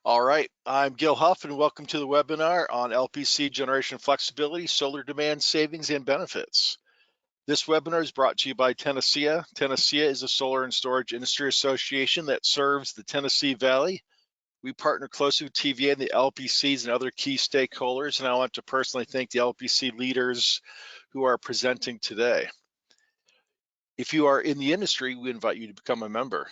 All right, I'm Gil Huff, and welcome to the webinar on LPC generation flexibility, solar demand savings, and benefits. This webinar is brought to you by Tennesseea. Tennesseea is a solar and storage industry association that serves the Tennessee Valley. We partner closely with TVA and the LPCs and other key stakeholders, and I want to personally thank the LPC leaders who are presenting today. If you are in the industry, we invite you to become a member.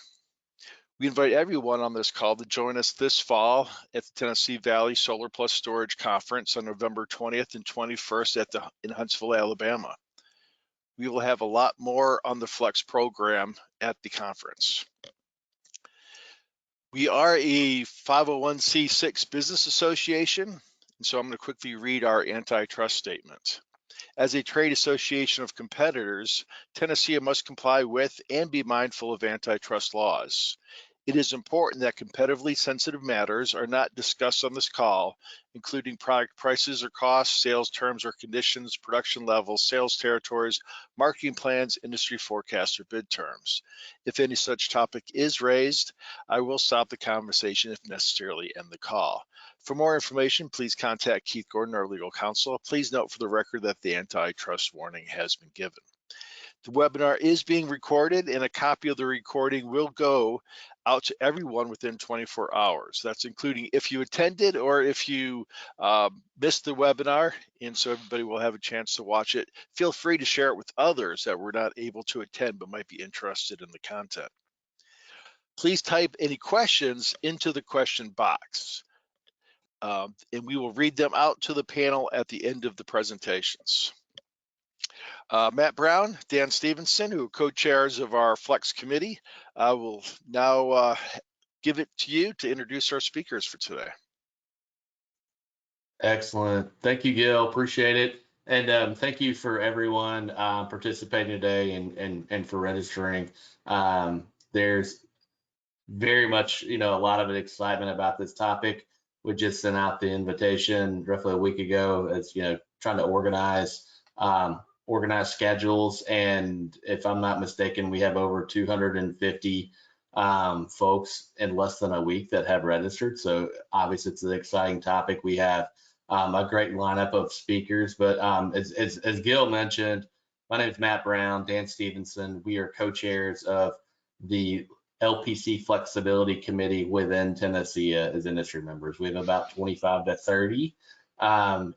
We invite everyone on this call to join us this fall at the Tennessee Valley Solar Plus Storage Conference on November 20th and 21st in Huntsville, Alabama. We will have a lot more on the Flex program at the conference. We are a 501c6 business association, and so I'm going to quickly read our antitrust statement. As a trade association of competitors, Tennesseea must comply with and be mindful of antitrust laws. It is important that competitively sensitive matters are not discussed on this call, including product prices or costs, sales terms or conditions, production levels, sales territories, marketing plans, industry forecasts, or bid terms. If any such topic is raised, I will stop the conversation if necessarily end the call. For more information, please contact Keith Gordon, our legal counsel. Please note for the record that the antitrust warning has been given. The webinar is being recorded, and a copy of the recording will go out to everyone within 24 hours. That's including if you attended or if you missed the webinar, and so everybody will have a chance to watch it. Feel free to share it with others that were not able to attend but might be interested in the content. Please type any questions into the question box, and we will read them out to the panel at the end of the presentations. Matt Brown, Dan Stevenson, who are co-chairs of our Flex committee, I will now give it to you to introduce our speakers for today. Excellent. Thank you, Gil. Appreciate it. And thank you for everyone participating today and for registering. There's very much, a lot of excitement about this topic. We just sent out the invitation roughly a week ago as, trying to organize schedules. And if I'm not mistaken, we have over 250 folks in less than a week that have registered. So obviously it's an exciting topic. We have a great lineup of speakers, but as Gil mentioned, my name is Matt Brown, Dan Stevenson. We are co-chairs of the LPC Flexibility Committee within Tennesseea as industry members. We have about 25 to 30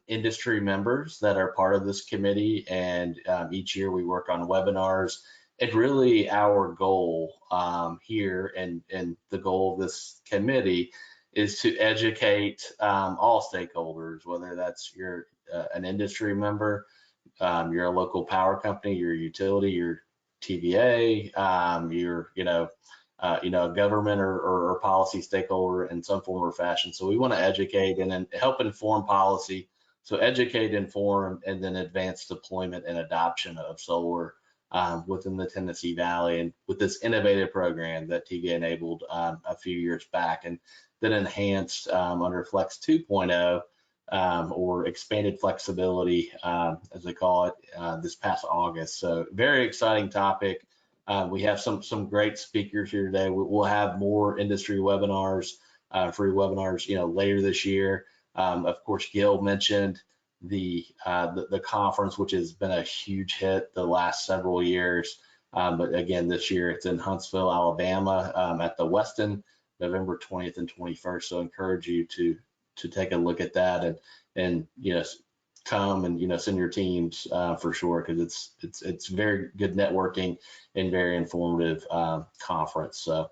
industry members that are part of this committee, and each year we work on webinars. And really our goal here and the goal of this committee is to educate all stakeholders, whether that's you're an industry member, you're a local power company, your utility, your TVA, you're a government or policy stakeholder in some form or fashion. So we want to educate and then help inform policy. So educate, inform, and then advance deployment and adoption of solar within the Tennessee Valley, and with this innovative program that TVA enabled a few years back, and then enhanced under Flex 2.0 or expanded flexibility, as they call it, this past August. So very exciting topic. We have some great speakers here today. We'll have more industry webinars, free webinars, later this year. Of course, Gil mentioned the conference, which has been a huge hit the last several years. But again, this year it's in Huntsville, Alabama, at the Westin, November 20th and 21st. So I encourage you to take a look at that and come and send your teams for sure, because it's very good networking and very informative conference. So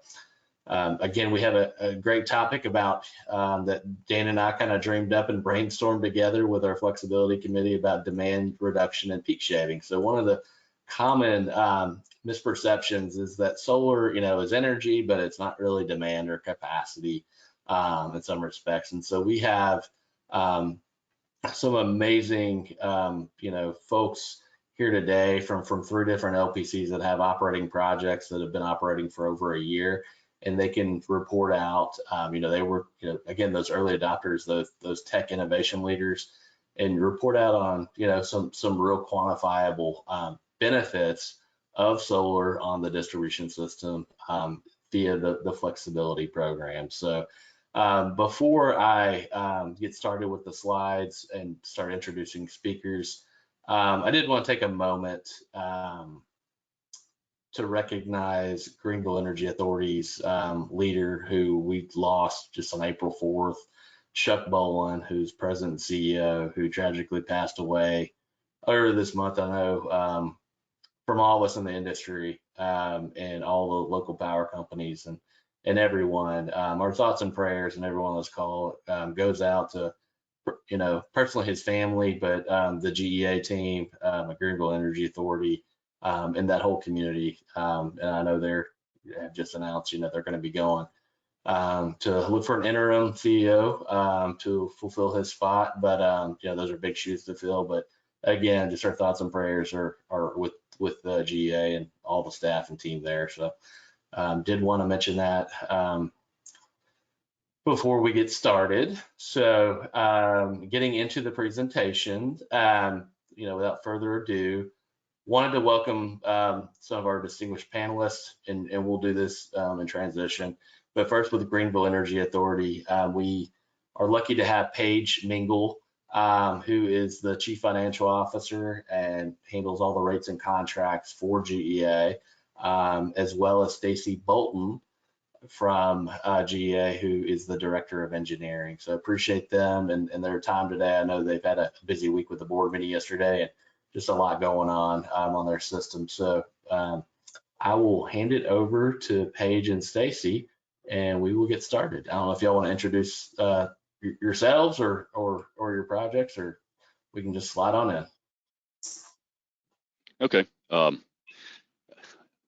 again, we have a great topic about that Dan and I kind of dreamed up and brainstormed together with our flexibility committee about demand reduction and peak shaving. So one of the common misperceptions is that solar is energy, but it's not really demand or capacity in some respects. And so we have some amazing folks here today from 3 different LPCs that have operating projects that have been operating for over a year, and they can report out they were again those early adopters, those tech innovation leaders, and report out on some real quantifiable benefits of solar on the distribution system via the flexibility program. So Before I get started with the slides and start introducing speakers, I did want to take a moment to recognize Greeneville Energy Authority's leader who we lost just on April 4th, Chuck Boland, who's president and CEO, who tragically passed away earlier this month. I know from all of us in the industry and all the local power companies and everyone, our thoughts and prayers and everyone on this call goes out to, personally his family, but the GEA team, Greeneville Energy Authority, and that whole community. And I know they're have just announced, they're going to be going to look for an interim CEO to fulfill his spot. But those are big shoes to fill. But again, just our thoughts and prayers are with the GEA and all the staff and team there. So did want to mention that before we get started. So getting into the presentation, without further ado, wanted to welcome some of our distinguished panelists, and we'll do this in transition. But first, with the Greeneville Energy Authority, we are lucky to have Paige Mengel, who is the Chief Financial Officer and handles all the rates and contracts for GEA, as well as Stacy Bolton from GEA, who is the Director of Engineering. So appreciate them and their time today. I know they've had a busy week with the board meeting yesterday and just a lot going on their system. So I will hand it over to Paige and Stacy, and we will get started. I don't know if y'all want to introduce yourselves or your projects, or we can just slide on in. Okay.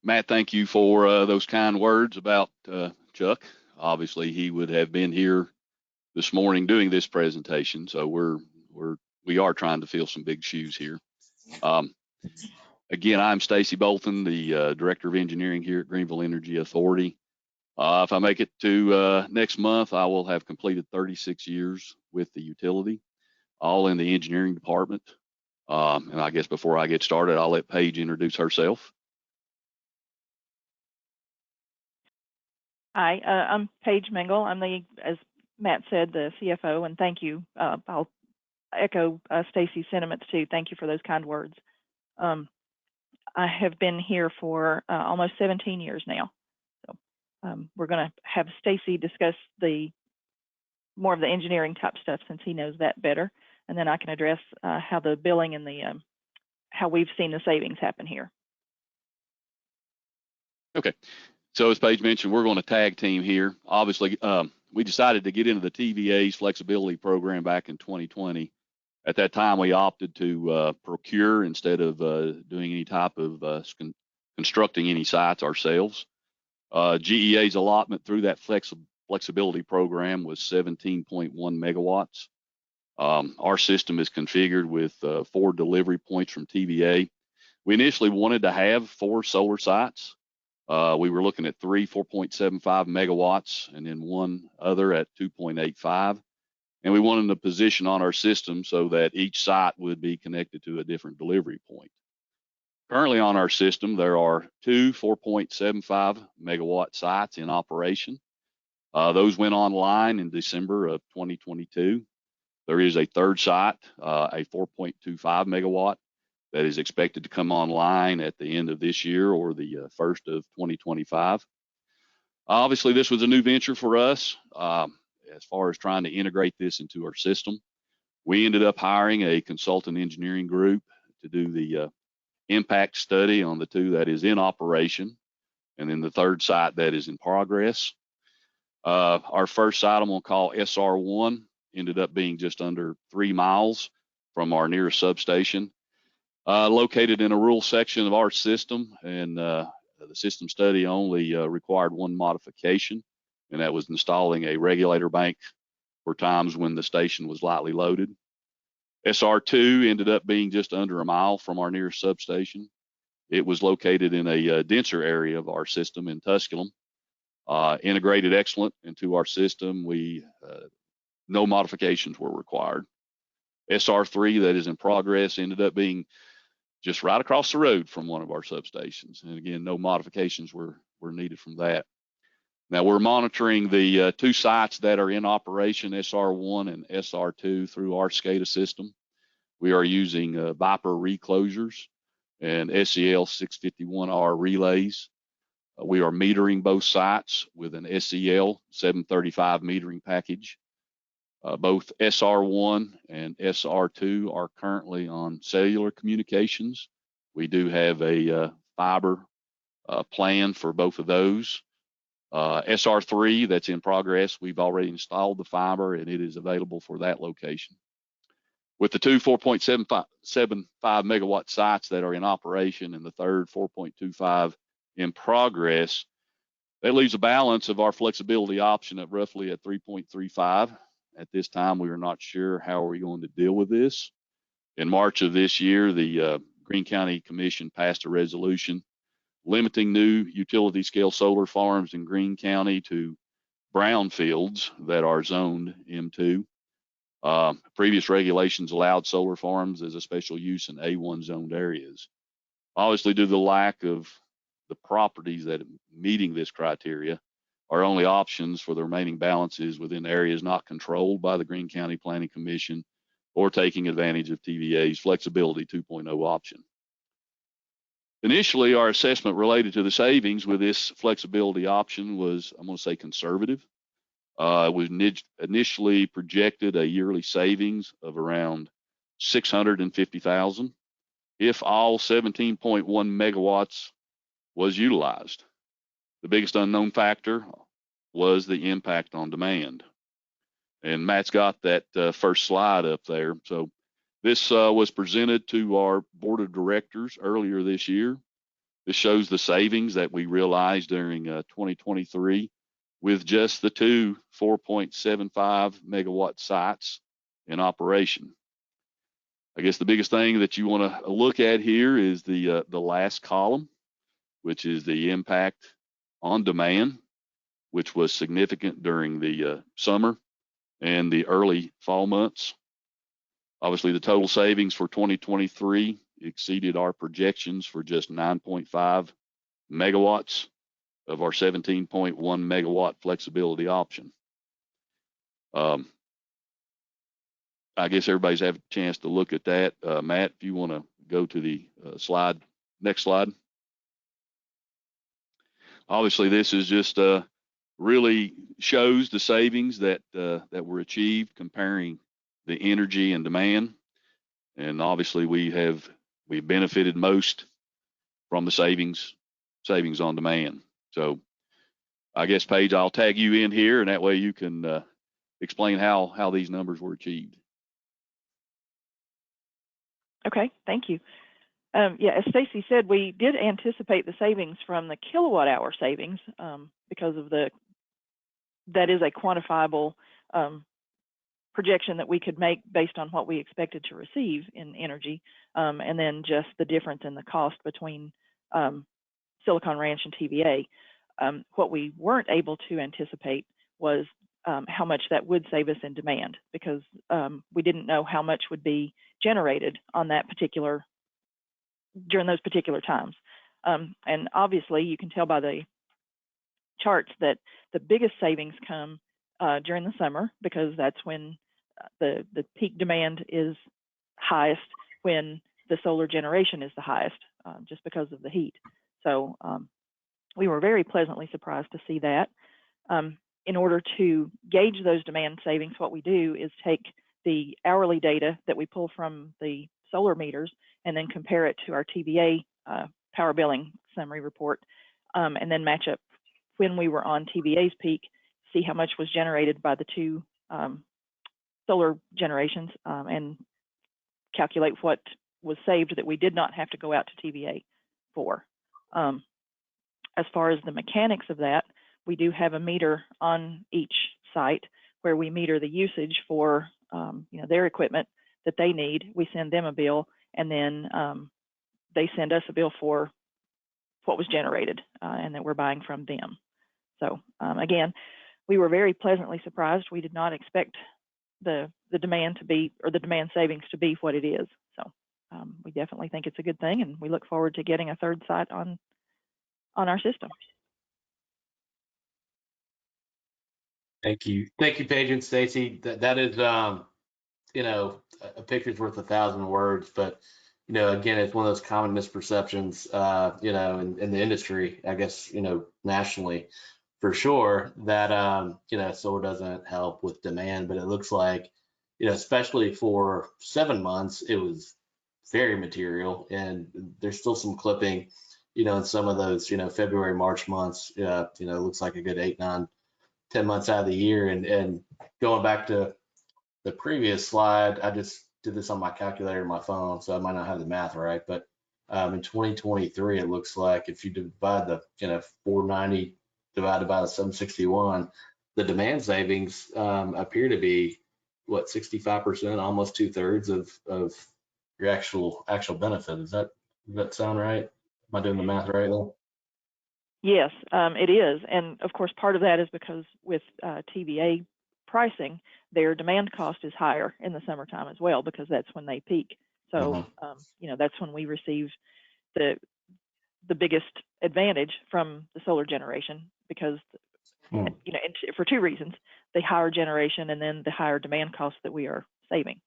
Matt, thank you for those kind words about Chuck. Obviously, he would have been here this morning doing this presentation, so we are trying to fill some big shoes here. Again, I'm Stacy Bolton, the Director of Engineering here at Greeneville Energy Authority. If I make it to next month, I will have completed 36 years with the utility, all in the engineering department. And I guess before I get started, I'll let Paige introduce herself. Hi, I'm Paige Mengel. I'm as Matt said, the CFO, and thank you. I'll echo Stacy's sentiments too. Thank you for those kind words. I have been here for almost 17 years now. So we're going to have Stacy discuss more of the engineering type stuff since he knows that better, and then I can address how the billing and how we've seen the savings happen here. Okay. So as Paige mentioned, we're going to tag team here. Obviously, we decided to get into the TVA's flexibility program back in 2020. At that time, we opted to procure instead of doing any type of constructing any sites ourselves. GEA's allotment through that flexibility program was 17.1 megawatts. Our system is configured with 4 delivery points from TVA. We initially wanted to have 4 solar sites. We were looking at 3 4.75 megawatts and then one other at 2.85. And we wanted a position on our system so that each site would be connected to a different delivery point. Currently on our system, there are 2 4.75 megawatt sites in operation. Those went online in December of 2022. There is a third site, a 4.25 megawatt, that is expected to come online at the end of this year or the first of 2025. Obviously, this was a new venture for us as far as trying to integrate this into our system. We ended up hiring a consultant engineering group to do the impact study on the 2 that is in operation, and then the third site that is in progress. Our first site I'm going to call SR1 ended up being just under 3 miles from our nearest substation. Located in a rural section of our system, and the system study only required 1 modification, and that was installing a regulator bank for times when the station was lightly loaded. SR2 ended up being just under a mile from our nearest substation. It was located in a denser area of our system in Tusculum. Integrated excellent into our system. No modifications were required. SR3 that is in progress ended up being just right across the road from one of our substations. And again, no modifications were needed from that. Now we're monitoring the 2 sites that are in operation, SR1 and SR2, through our SCADA system. We are using Viper reclosures and SEL 651R relays. We are metering both sites with an SEL 735 metering package. Both SR1 and SR2 are currently on cellular communications. We do have a fiber plan for both of those. SR3 that's in progress, we've already installed the fiber and it is available for that location. With the 2 4.75 megawatt sites that are in operation and the third 4.25 in progress, that leaves a balance of our flexibility option at roughly at 3.35. At this time, we are not sure how are we going to deal with this. In March of this year, the Greene County Commission passed a resolution limiting new utility scale solar farms in Greene County to brownfields that are zoned M2. Previous regulations allowed solar farms as a special use in A1 zoned areas. Obviously, due to the lack of the properties that are meeting this criteria, our only options for the remaining balances within areas not controlled by the Greene County Planning Commission or taking advantage of TVA's flexibility 2.0 option. Initially, our assessment related to the savings with this flexibility option was, I'm going to say, conservative. It was initially projected a yearly savings of around $650,000 if all 17.1 megawatts was utilized. The biggest unknown factor was the impact on demand. And Matt's got that first slide up there. So this was presented to our board of directors earlier this year. This shows the savings that we realized during 2023 with just the 2 4.75 megawatt sites in operation. I guess the biggest thing that you want to look at here is the last column, which is the impact on demand, which was significant during the summer and the early fall months. Obviously, the total savings for 2023 exceeded our projections for just 9.5 megawatts of our 17.1 megawatt flexibility option. I guess everybody's had a chance to look at that. Matt, if you want to go to the next slide. Obviously, this is just really shows the savings that were achieved comparing the energy and demand. And obviously, we've benefited most from the savings on demand. So I guess, Paige, I'll tag you in here, and that way you can explain how these numbers were achieved. Okay, thank you. Yeah, as Stacy said, we did anticipate the savings from the kilowatt hour savings because of that is a quantifiable projection that we could make based on what we expected to receive in energy, and then just the difference in the cost between Silicon Ranch and TVA. What we weren't able to anticipate was how much that would save us in demand, because we didn't know how much would be generated on that during those particular times. And obviously, you can tell by the charts that the biggest savings come during the summer, because that's when the peak demand is highest, when the solar generation is the highest, just because of the heat. So we were very pleasantly surprised to see that. In order to gauge those demand savings, what we do is take the hourly data that we pull from the solar meters and then compare it to our TVA power billing summary report, and then match up when we were on TVA's peak, see how much was generated by the 2 solar generations, and calculate what was saved that we did not have to go out to TVA for. As far as the mechanics of that, we do have a meter on each site where we meter the usage for their equipment that they need. We send them a bill, and then they send us a bill for what was generated and that we're buying from them. So again, we were very pleasantly surprised. We did not expect the demand to be, or the demand savings to be, what it is. So we definitely think it's a good thing, and we look forward to getting a third site on our system. Thank you, Paige and Stacy. That is, you know, a picture's worth 1,000 words, but you know, again, it's one of those common misperceptions, you know, in the industry, I guess, you know, nationally for sure, that you know, solar doesn't help with demand, but it looks like, you know, especially for 7 months, it was very material, and there's still some clipping, you know, in some of those, you know, February, March months. You know, it looks like a good 8, 9, 10 months out of the year. And going back to the previous slide, I just did this on my calculator and my phone, so I might not have the math right, but in 2023, it looks like if you divide the, you know, 490 divided by the 761, the demand savings appear to be what, 65%, almost 2/3 of your actual benefit. Does that sound right? Am I doing the math right there? Yes, it is. And of course, part of that is because with TVA pricing, their demand cost is higher in the summertime as well, because that's when they peak. So, you know, that's when we receive the biggest advantage from the solar generation, because, you know, for two reasons: the higher generation and then the higher demand costs that we are saving.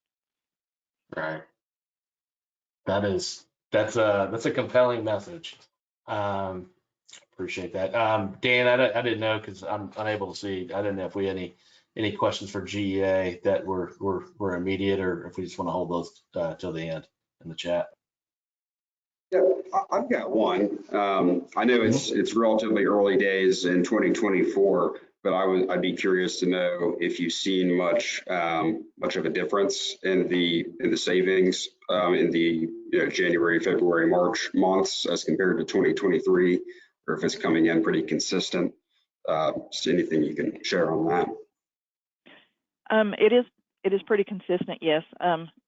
Right. That's a compelling message. Appreciate that. Dan, I didn't know, because I'm unable to see. I didn't know if we had any questions for GEA that were immediate, or if we just want to hold those till the end in the chat. Yeah, I've got one. I know it's relatively early days in 2024, but I'd be curious to know if you've seen much of a difference in the savings in the, you know, January, February, March months as compared to 2023, or if it's coming in pretty consistent. Just anything you can share on that. It is pretty consistent, yes.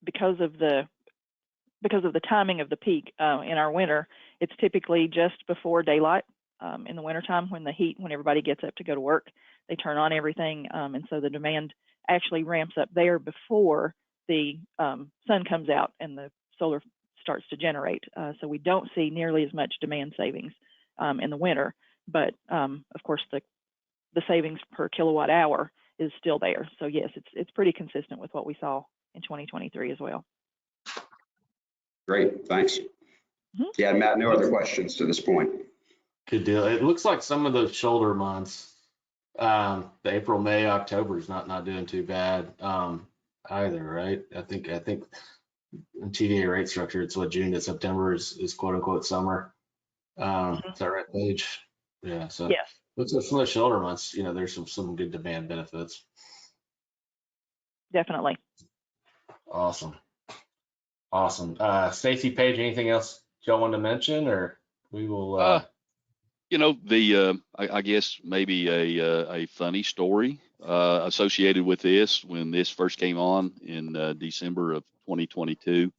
Because of the timing of the peak in our winter, it's typically just before daylight in the wintertime, when everybody gets up to go to work, they turn on everything. And so the demand actually ramps up there before the sun comes out and the solar starts to generate. So we don't see nearly as much demand savings in the winter, but of course the savings per kilowatt hour is still there. So yes, it's pretty consistent with what we saw in 2023 as well. Great, thanks. Yeah, Matt, no other questions to this point. Good deal. It looks like some of those shoulder months, the April, May, October is not doing too bad either, right? I think in TVA rate structure, it's what, June to September is quote unquote summer. Is that right, Paige? Yeah. So yes, looks like some of the shoulder months, you know, there's some good demand benefits. Definitely. Awesome. Stacy, Paige, anything else y'all want to mention, or we will? You know, I guess maybe a funny story associated with this, when this first came on in December of 2022.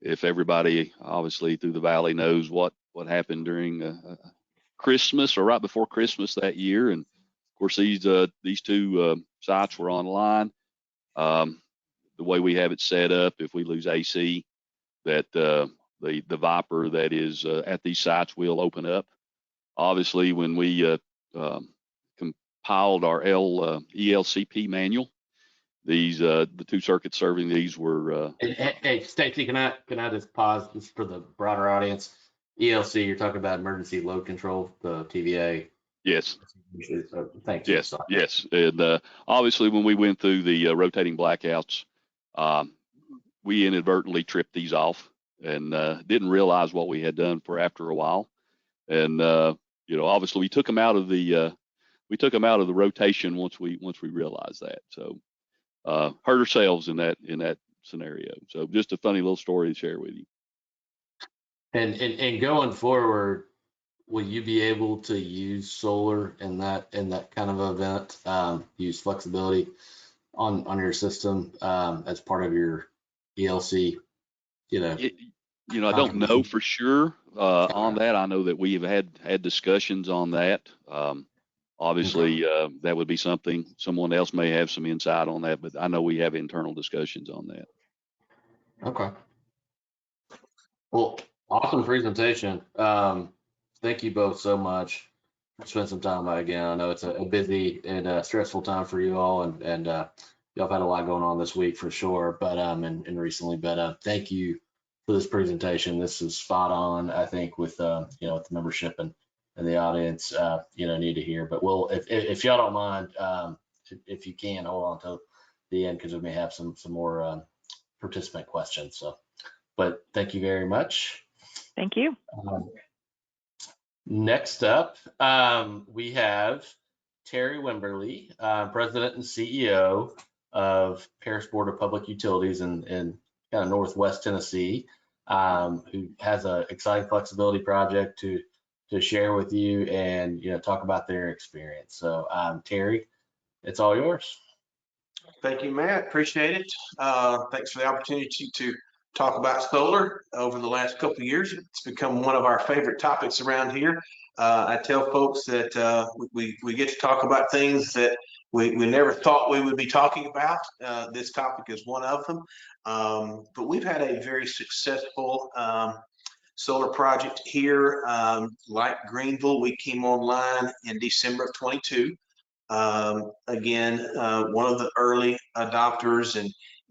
If everybody obviously through the valley knows what happened during Christmas, or right before Christmas that year, and of course these two sites were online. The way we have it set up, if we lose AC, that the Viper that is at these sites will open up. Obviously, when we compiled our ELCP manual, these the two circuits serving these were. Hey, Stacy, can I just pause this for the broader audience? ELC, you're talking about emergency load control, the TVA. Yes. Thank you. Yes. Yes. And obviously, when we went through the rotating blackouts, we inadvertently tripped these off and didn't realize what we had done for after a while. And you know, obviously, we took them out of the rotation once we realized that. So hurt ourselves in that scenario. So just a funny little story to share with you. And going forward, will you be able to use solar in that kind of event? Use flexibility on your system as part of your ELC? You know, I don't know for sure on that. I know that we have had discussions on that. Obviously, that would be something someone else may have some insight on that, but I know we have internal discussions on that. Okay. Well, awesome presentation. Thank you both so much spend some time again. I know it's a busy and stressful time for you all, and y'all have had a lot going on this week for sure, but and recently. But thank you for this presentation. This is spot on, I think, with with the membership and the audience need to hear. But we'll, if y'all don't mind, if you can hold on to the end, because we may have some more participant questions. So, but thank you very much. Thank you. Next up, we have Terry Wimberley, President and CEO of Parish Board of Public Utilities in kind of Northwest Tennessee, who has an exciting flexibility project to share with you and talk about their experience. So, Terry, it's all yours. Thank you, Matt. Appreciate it. Thanks for the opportunity to talk about solar. Over the last couple of years, it's become one of our favorite topics around here. I tell folks that we get to talk about things that we never thought we would be talking about. This topic is one of them. But we've had a very successful solar project here. Like Greeneville, we came online in December of 22. Again, one of the early adopters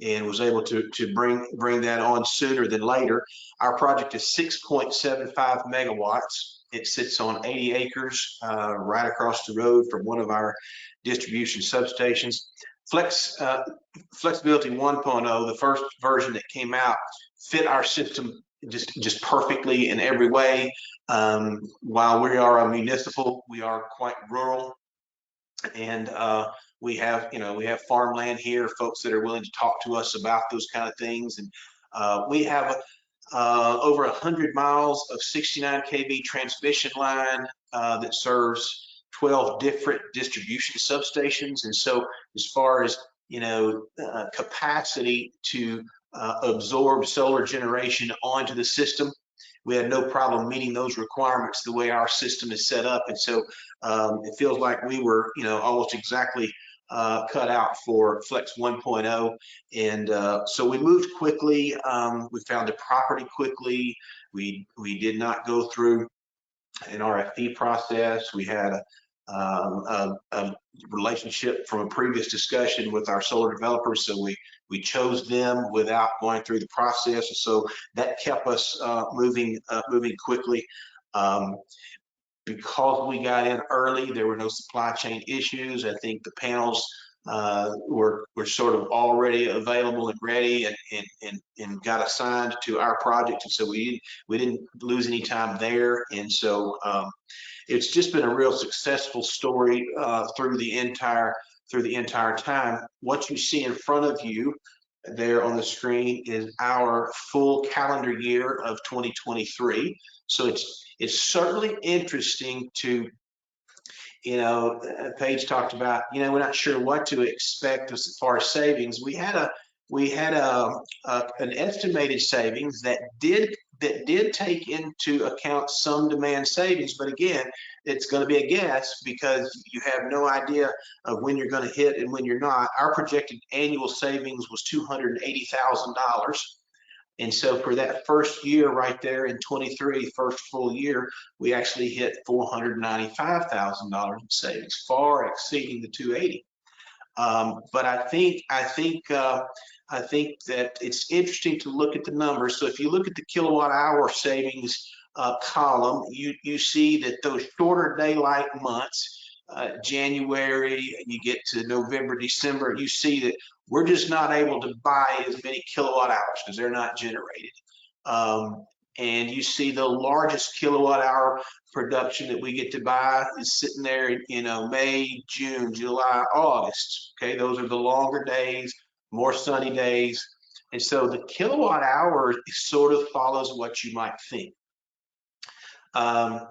and was able to bring that on sooner than later. Our project is 6.75 megawatts. It sits on 80 acres right across the road from one of our distribution substations. Flexibility 1.0, the first version that came out, fit our system just perfectly in every way. While we are a municipal, we are quite rural. And we have farmland here, folks that are willing to talk to us about those kind of things. And we have over 100 miles of 69 kV transmission line that serves 12 different distribution substations. And so as far as capacity to absorb solar generation onto the system, we had no problem meeting those requirements the way our system is set up. And so it feels like we were, almost exactly cut out for Flex 1.0. And so we moved quickly. We found a property quickly. We did not go through an RFP process. We had a relationship from a previous discussion with our solar developers. So we chose them without going through the process. So that kept us moving quickly. Because we got in early, there were no supply chain issues. I think the panels were sort of already available and ready and got assigned to our project. And so we didn't lose any time there. And so it's just been a real successful story through the entire time. What you see in front of you there on the screen is our full calendar year of 2023. So it's certainly interesting to, Paige talked about, we're not sure what to expect as far as savings. We had an estimated savings that did take into account some demand savings, but again, it's going to be a guess because you have no idea of when you're going to hit and when you're not. Our projected annual savings was $280,000. And so for that first year right there in 23, first full year, we actually hit $495,000 in savings, far exceeding the 280. But I think that it's interesting to look at the numbers. So if you look at the kilowatt hour savings column, you see that those shorter daylight months, January, you get to November, December, you see that we're just not able to buy as many kilowatt hours because they're not generated. And you see the largest kilowatt hour production that we get to buy is sitting there in May, June, July, August. Okay, those are the longer days, more sunny days. And so the kilowatt hour sort of follows what you might think.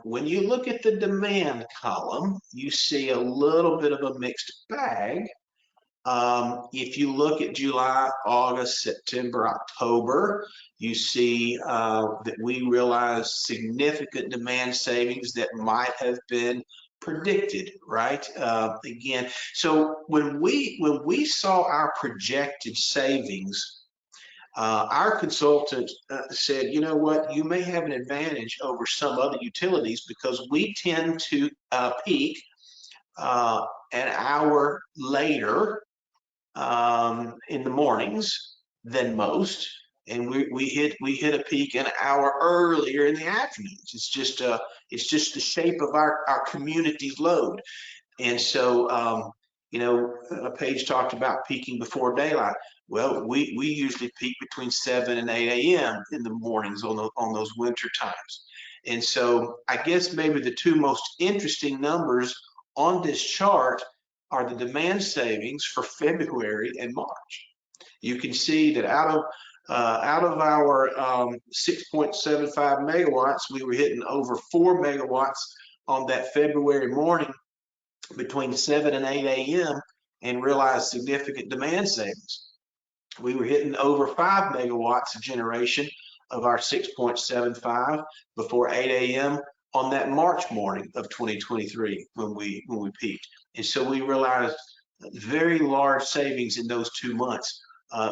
When you look at the demand column, you see a little bit of a mixed bag. If you look at July, August, September, October, you see that we realized significant demand savings that might have been predicted, right? Again, so when we saw our projected savings, Our consultant said, you know what, you may have an advantage over some other utilities because we tend to peak an hour later in the mornings than most, and we hit a peak an hour earlier in the afternoons. It's just the shape of our community's load. And so Paige talked about peaking before daylight. Well, we usually peak between 7 and 8 a.m. in the mornings on those winter times. And so I guess maybe the two most interesting numbers on this chart are the demand savings for February and March. You can see that out of our 6.75 megawatts, we were hitting over 4 megawatts on that February morning between 7 and 8 a.m. and realized significant demand savings. We were hitting over 5 megawatts of generation of our 6.75 before 8 a.m. on that March morning of 2023 when we peaked. And so we realized very large savings in those 2 months.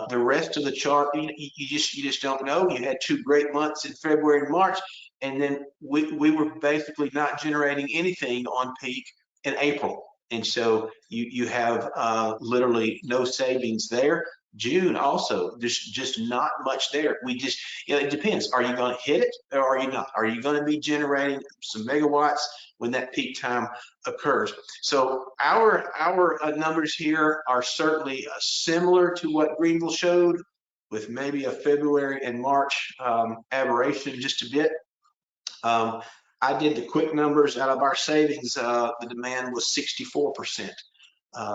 The rest of the chart, you just don't know. You had 2 great months in February and March, and then we were basically not generating anything on peak in April. And so you have literally no savings there. June also, there's just not much there. It depends. Are you going to hit it or are you not? Are you going to be generating some megawatts when that peak time occurs? So our numbers here are certainly similar to what Greeneville showed, with maybe a February and March aberration just a bit. I did the quick numbers. Out of our savings, the demand was 64%.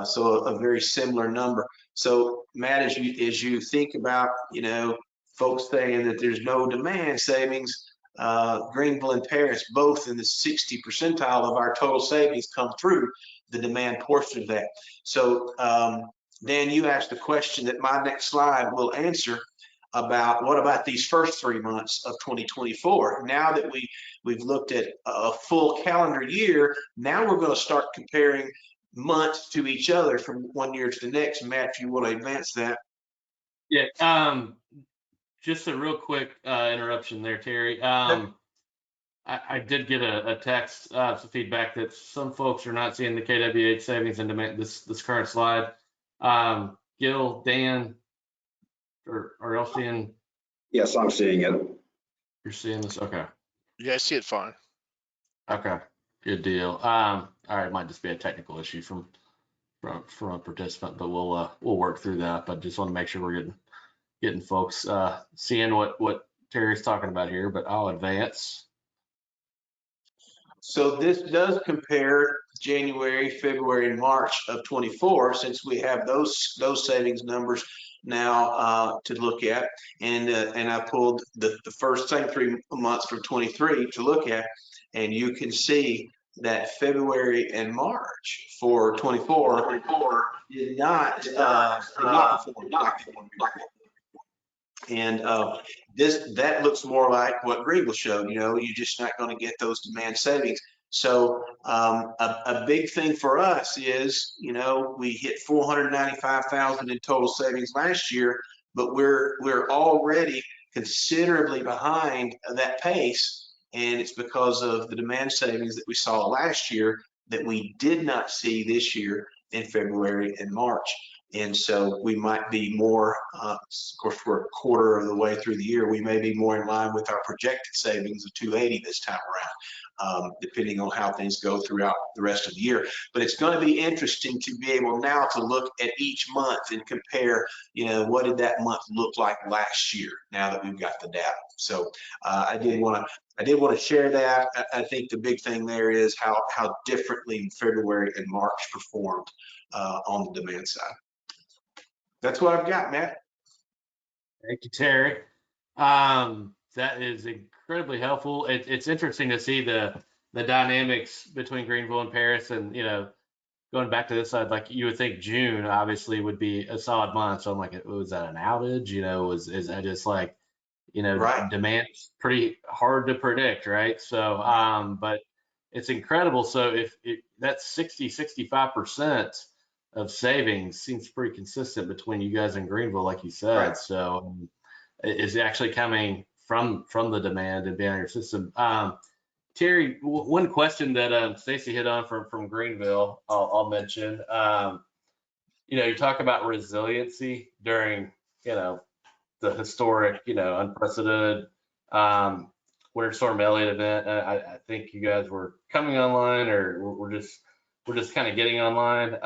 So a very similar number. So Matt, as you think about, folks saying that there's no demand savings, Greeneville and Paris, both in the 60 percentile of our total savings, come through the demand portion of that. So Dan, you asked the question that my next slide will answer about what about these first 3 months of 2024. Now that we've looked at a full calendar year, now we're going to start comparing months to each other from one year to the next. Matt, if you want to advance that. Yeah, just a real quick interruption there, Terry. I did get a text, some feedback that some folks are not seeing the kWh savings and demand this current slide. Gil, Dan, are y'all seeing? Yes, I'm seeing it. You're seeing this? Okay. Yeah, I see it fine. Okay, good deal. All right, might just be a technical issue from a participant, but we'll work through that. But just want to make sure we're getting folks seeing what Terry's talking about here. But I'll advance. So this does compare January, February, and March of 24, since we have those savings numbers now to look at, and I pulled the first same 3 months from 23 to look at, and you can see that February and March for 24 did not perform. And that looks more like what Greeneville showed. You're just not going to get those demand savings. So a big thing for us is, we hit 495,000 in total savings last year, but we're already considerably behind that pace, and it's because of the demand savings that we saw last year that we did not see this year in February and March. And so we might be more, of course, we're a quarter of the way through the year, we may be more in line with our projected savings of 280 this time around, depending on how things go throughout the rest of the year. But it's going to be interesting to be able now to look at each month and compare, what did that month look like last year, now that we've got the data. So I did want to share that. I think the big thing there is how differently February and March performed on the demand side. That's what I've got, Matt. Thank you, Terry. That is incredibly helpful. It's interesting to see the dynamics between Greeneville and Paris, and going back to this side, like you would think June obviously would be a solid month. So I'm like, was that an outage? Is that just like, Right. Demand's pretty hard to predict, right? So, but it's incredible. So if that's 65% of savings seems pretty consistent between you guys and Greeneville, like you said. Right. So is actually coming from the demand and being on your system. Terry, one question that Stacy hit on from Greeneville, I'll mention. You talk about resiliency during, the historic, unprecedented Winter Storm Elliott event. I think you guys were coming online, or we're just kind of getting online.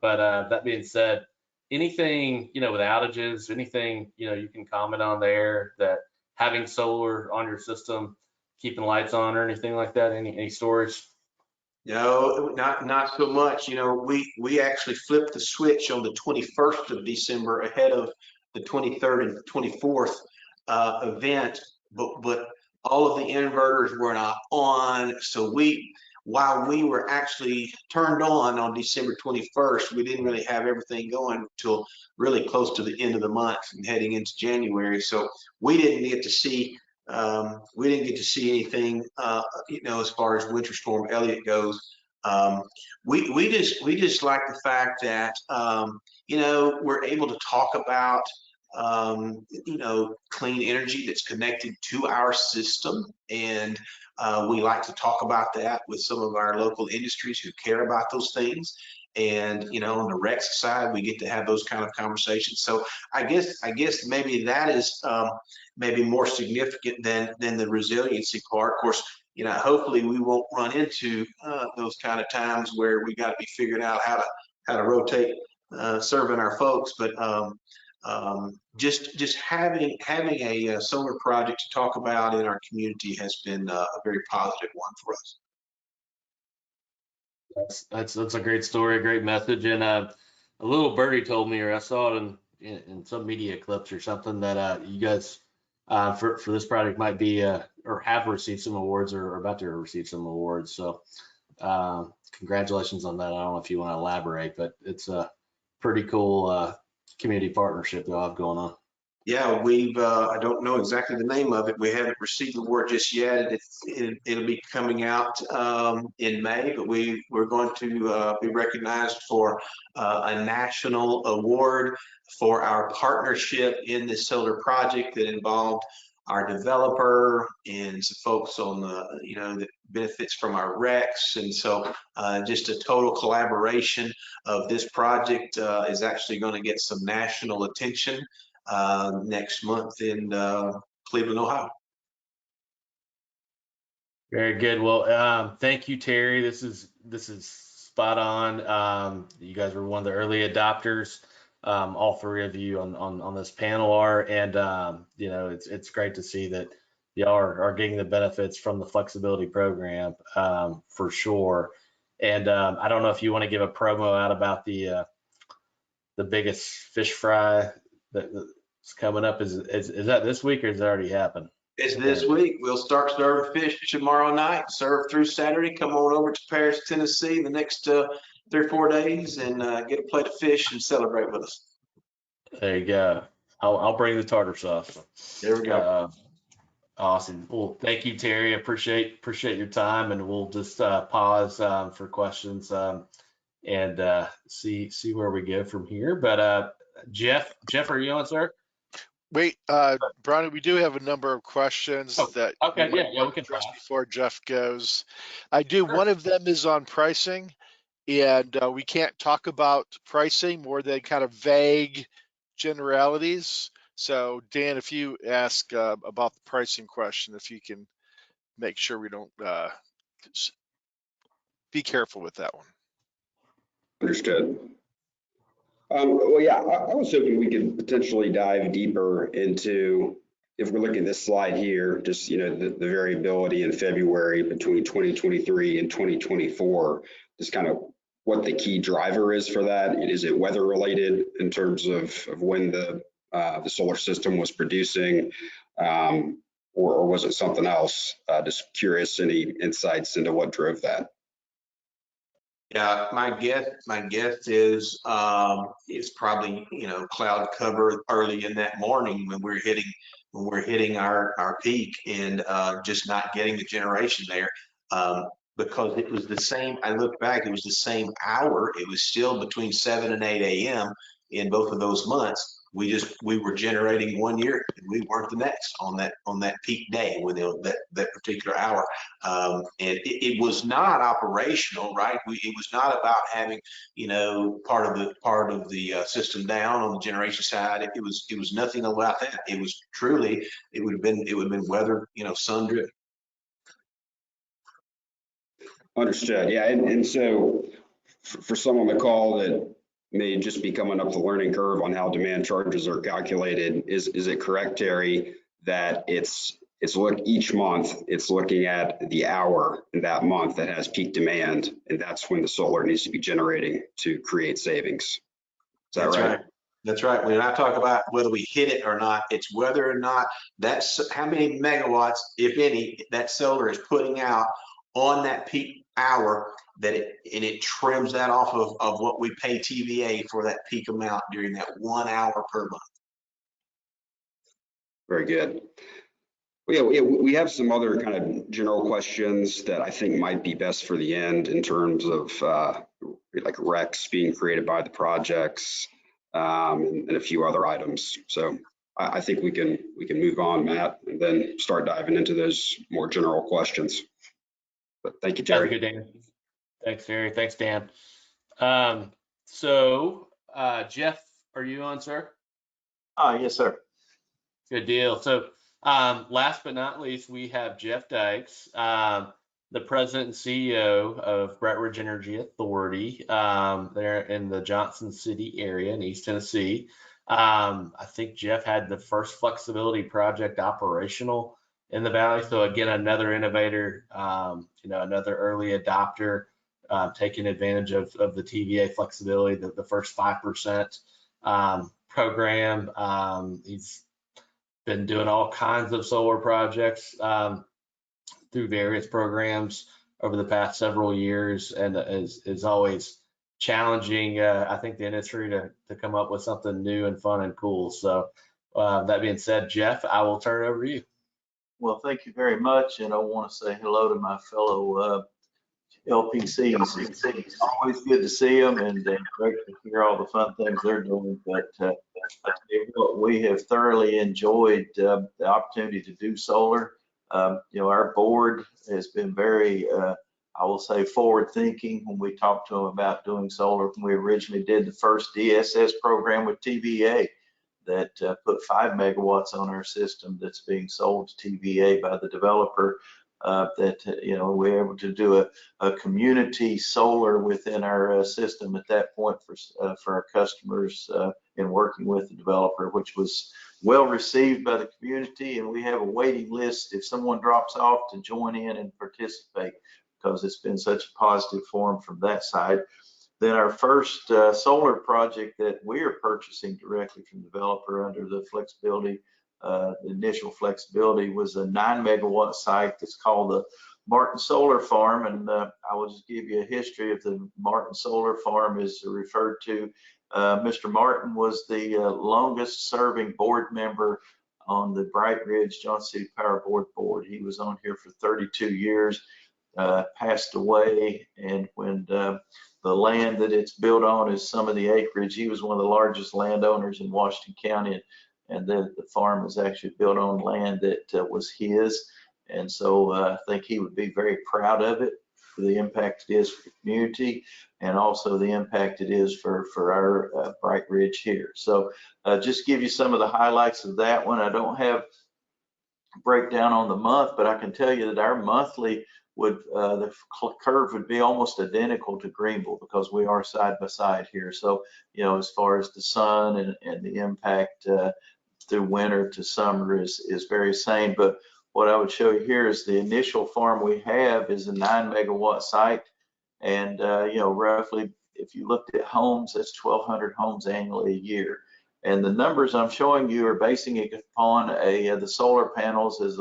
But that being said, anything, with outages, anything, you can comment on there that having solar on your system, keeping lights on or anything like that? Any stories? No, not so much. We actually flipped the switch on the 21st of December ahead of the 23rd and 24th event, but all of the inverters were not on. So while we were actually turned on December 21st, we didn't really have everything going until really close to the end of the month and heading into January. So we didn't get to see anything, as far as Winter Storm Elliott goes. We just like the fact that, we're able to talk about, clean energy that's connected to our system. And we like to talk about that with some of our local industries who care about those things. And, on the REX side, we get to have those kind of conversations. So I guess maybe that is maybe more significant than the resiliency part. Of course, hopefully we won't run into those kind of times where we got to be figuring out how to rotate serving our folks. But just having a solar project to talk about in our community has been a very positive one for us. That's a great story, a great message. And a little birdie told me, or I saw it in some media clips or something, that you guys for this project might be or have received some awards or are about to receive some awards. So congratulations on that. I don't know if you want to elaborate, but it's a pretty cool community partnership y'all have going on. Yeah, we've, I don't know exactly the name of it. We haven't received the award just yet. It'll be coming out in May, but we're going to be recognized for a national award for our partnership in this solar project that involved our developer and some folks on that benefits from our REX. And so just a total collaboration of this project is actually going to get some national attention next month in Cleveland, Ohio. Very good. Well, thank you, Terry. This is spot on. You guys were one of the early adopters. All three of you on this panel are, and it's great to see that y'all are getting the benefits from the flexibility program for sure. And I don't know if you want to give a promo out about the biggest fish fry that's coming up. Is that this week or has it already happened? It's this week. We'll start serving fish tomorrow night, serve through Saturday. Come on over to Paris, Tennessee the next 3 or 4 days and get a plate of fish and celebrate with us. There you go. I'll bring the tartar sauce. There we go. Awesome. Well, thank you, Terry. Appreciate your time, and we'll just pause for questions and see where we go from here. But Jeff, are you on, sir? Wait, Brownie, we do have a number of questions that okay, we can address before Jeff goes. I do. Sure. One of them is on pricing, and we can't talk about pricing more than kind of vague generalities. So Dan, if you ask about the pricing question, if you can make sure we don't be careful with that one. Understood. Well, yeah, I was hoping we could potentially dive deeper into, if we're looking at this slide here, just, the variability in February between 2023 and 2024, just kind of what the key driver is for that. Is it weather related in terms of when the solar system was producing, or was it something else? Just curious, any insights into what drove that? Yeah, my guess is it's probably cloud cover early in that morning when we're hitting our peak and just not getting the generation there because it was the same. I look back, it was the same hour. It was still between 7 and 8 a.m. in both of those months, we were generating one year and we weren't the next on that peak day when that particular hour. And it was not operational, right? It was not about having, part of the system down on the generation side. It was nothing about that. It was truly, it would have been weather, sun driven. Understood. Yeah. And so for some on the call that may just be coming up the learning curve on how demand charges are calculated, is it correct, Terry, that each month it's looking at the hour in that month that has peak demand, and that's when the solar needs to be generating to create savings? Is that right? That's right. When I talk about whether we hit it or not, it's whether or not that's how many megawatts, if any, that solar is putting out on that peak hour, it trims that off of what we pay TVA for that peak amount during that 1 hour per month. Very good. We have some other kind of general questions that I think might be best for the end in terms of like RECs being created by the projects, and a few other items. So I think we can move on, Matt, and then start diving into those more general questions. But thank you, Terry. Sounds good, Dan. Thanks, Terry. Thanks, Dan. So Jeff, are you on, sir? Yes, sir. Good deal. So last but not least, we have Jeff Dykes, the president and CEO of BrightRidge Energy Authority. There in the Johnson City area in East Tennessee. I think Jeff had the first flexibility project operational in the Valley. So again, another innovator, another early adopter, taking advantage of the TVA flexibility, the first 5% program. He's been doing all kinds of solar projects through various programs over the past several years, and is always challenging, I think, the industry to come up with something new and fun and cool. So that being said, Jeff, I will turn it over to you. Well, thank you very much. And I want to say hello to my fellow LPCs. It's always good to see them, and great to hear all the fun things they're doing. But I tell you what, we have thoroughly enjoyed the opportunity to do solar. Our board has been very, I will say, forward thinking when we talked to them about doing solar. When we originally did the first DSS program with TVA that put 5 megawatts on our system that's being sold to TVA by the developer, we're able to do a community solar within our system at that point for our customers in working with the developer, which was well received by the community. And we have a waiting list if someone drops off to join in and participate, because it's been such a positive forum from that side. Then our first solar project that we are purchasing directly from the developer under the flexibility, the initial flexibility, was a 9 megawatt site that's called the Martin Solar Farm. And I will just give you a history of the Martin Solar Farm. Is referred to, Mr. Martin was the longest serving board member on the BrightRidge Johnson City Power Board. He was on here for 32 years, passed away. And when the land that it's built on is some of the acreage, he was one of the largest landowners in Washington County, and the farm was actually built on land that was his. And so I think he would be very proud of it, for the impact it is for the community, and also the impact it is for our BrightRidge here. So just give you some of the highlights of that one. I don't have a breakdown on the month, but I can tell you that our monthly would, the curve would be almost identical to Greeneville, because we are side by side here. So, as far as the sun and the impact through winter to summer is very same. But what I would show you here is the initial farm we have is a 9 megawatt site. And, roughly, if you looked at homes, that's 1,200 homes annually a year. And the numbers I'm showing you are basing it upon the solar panels is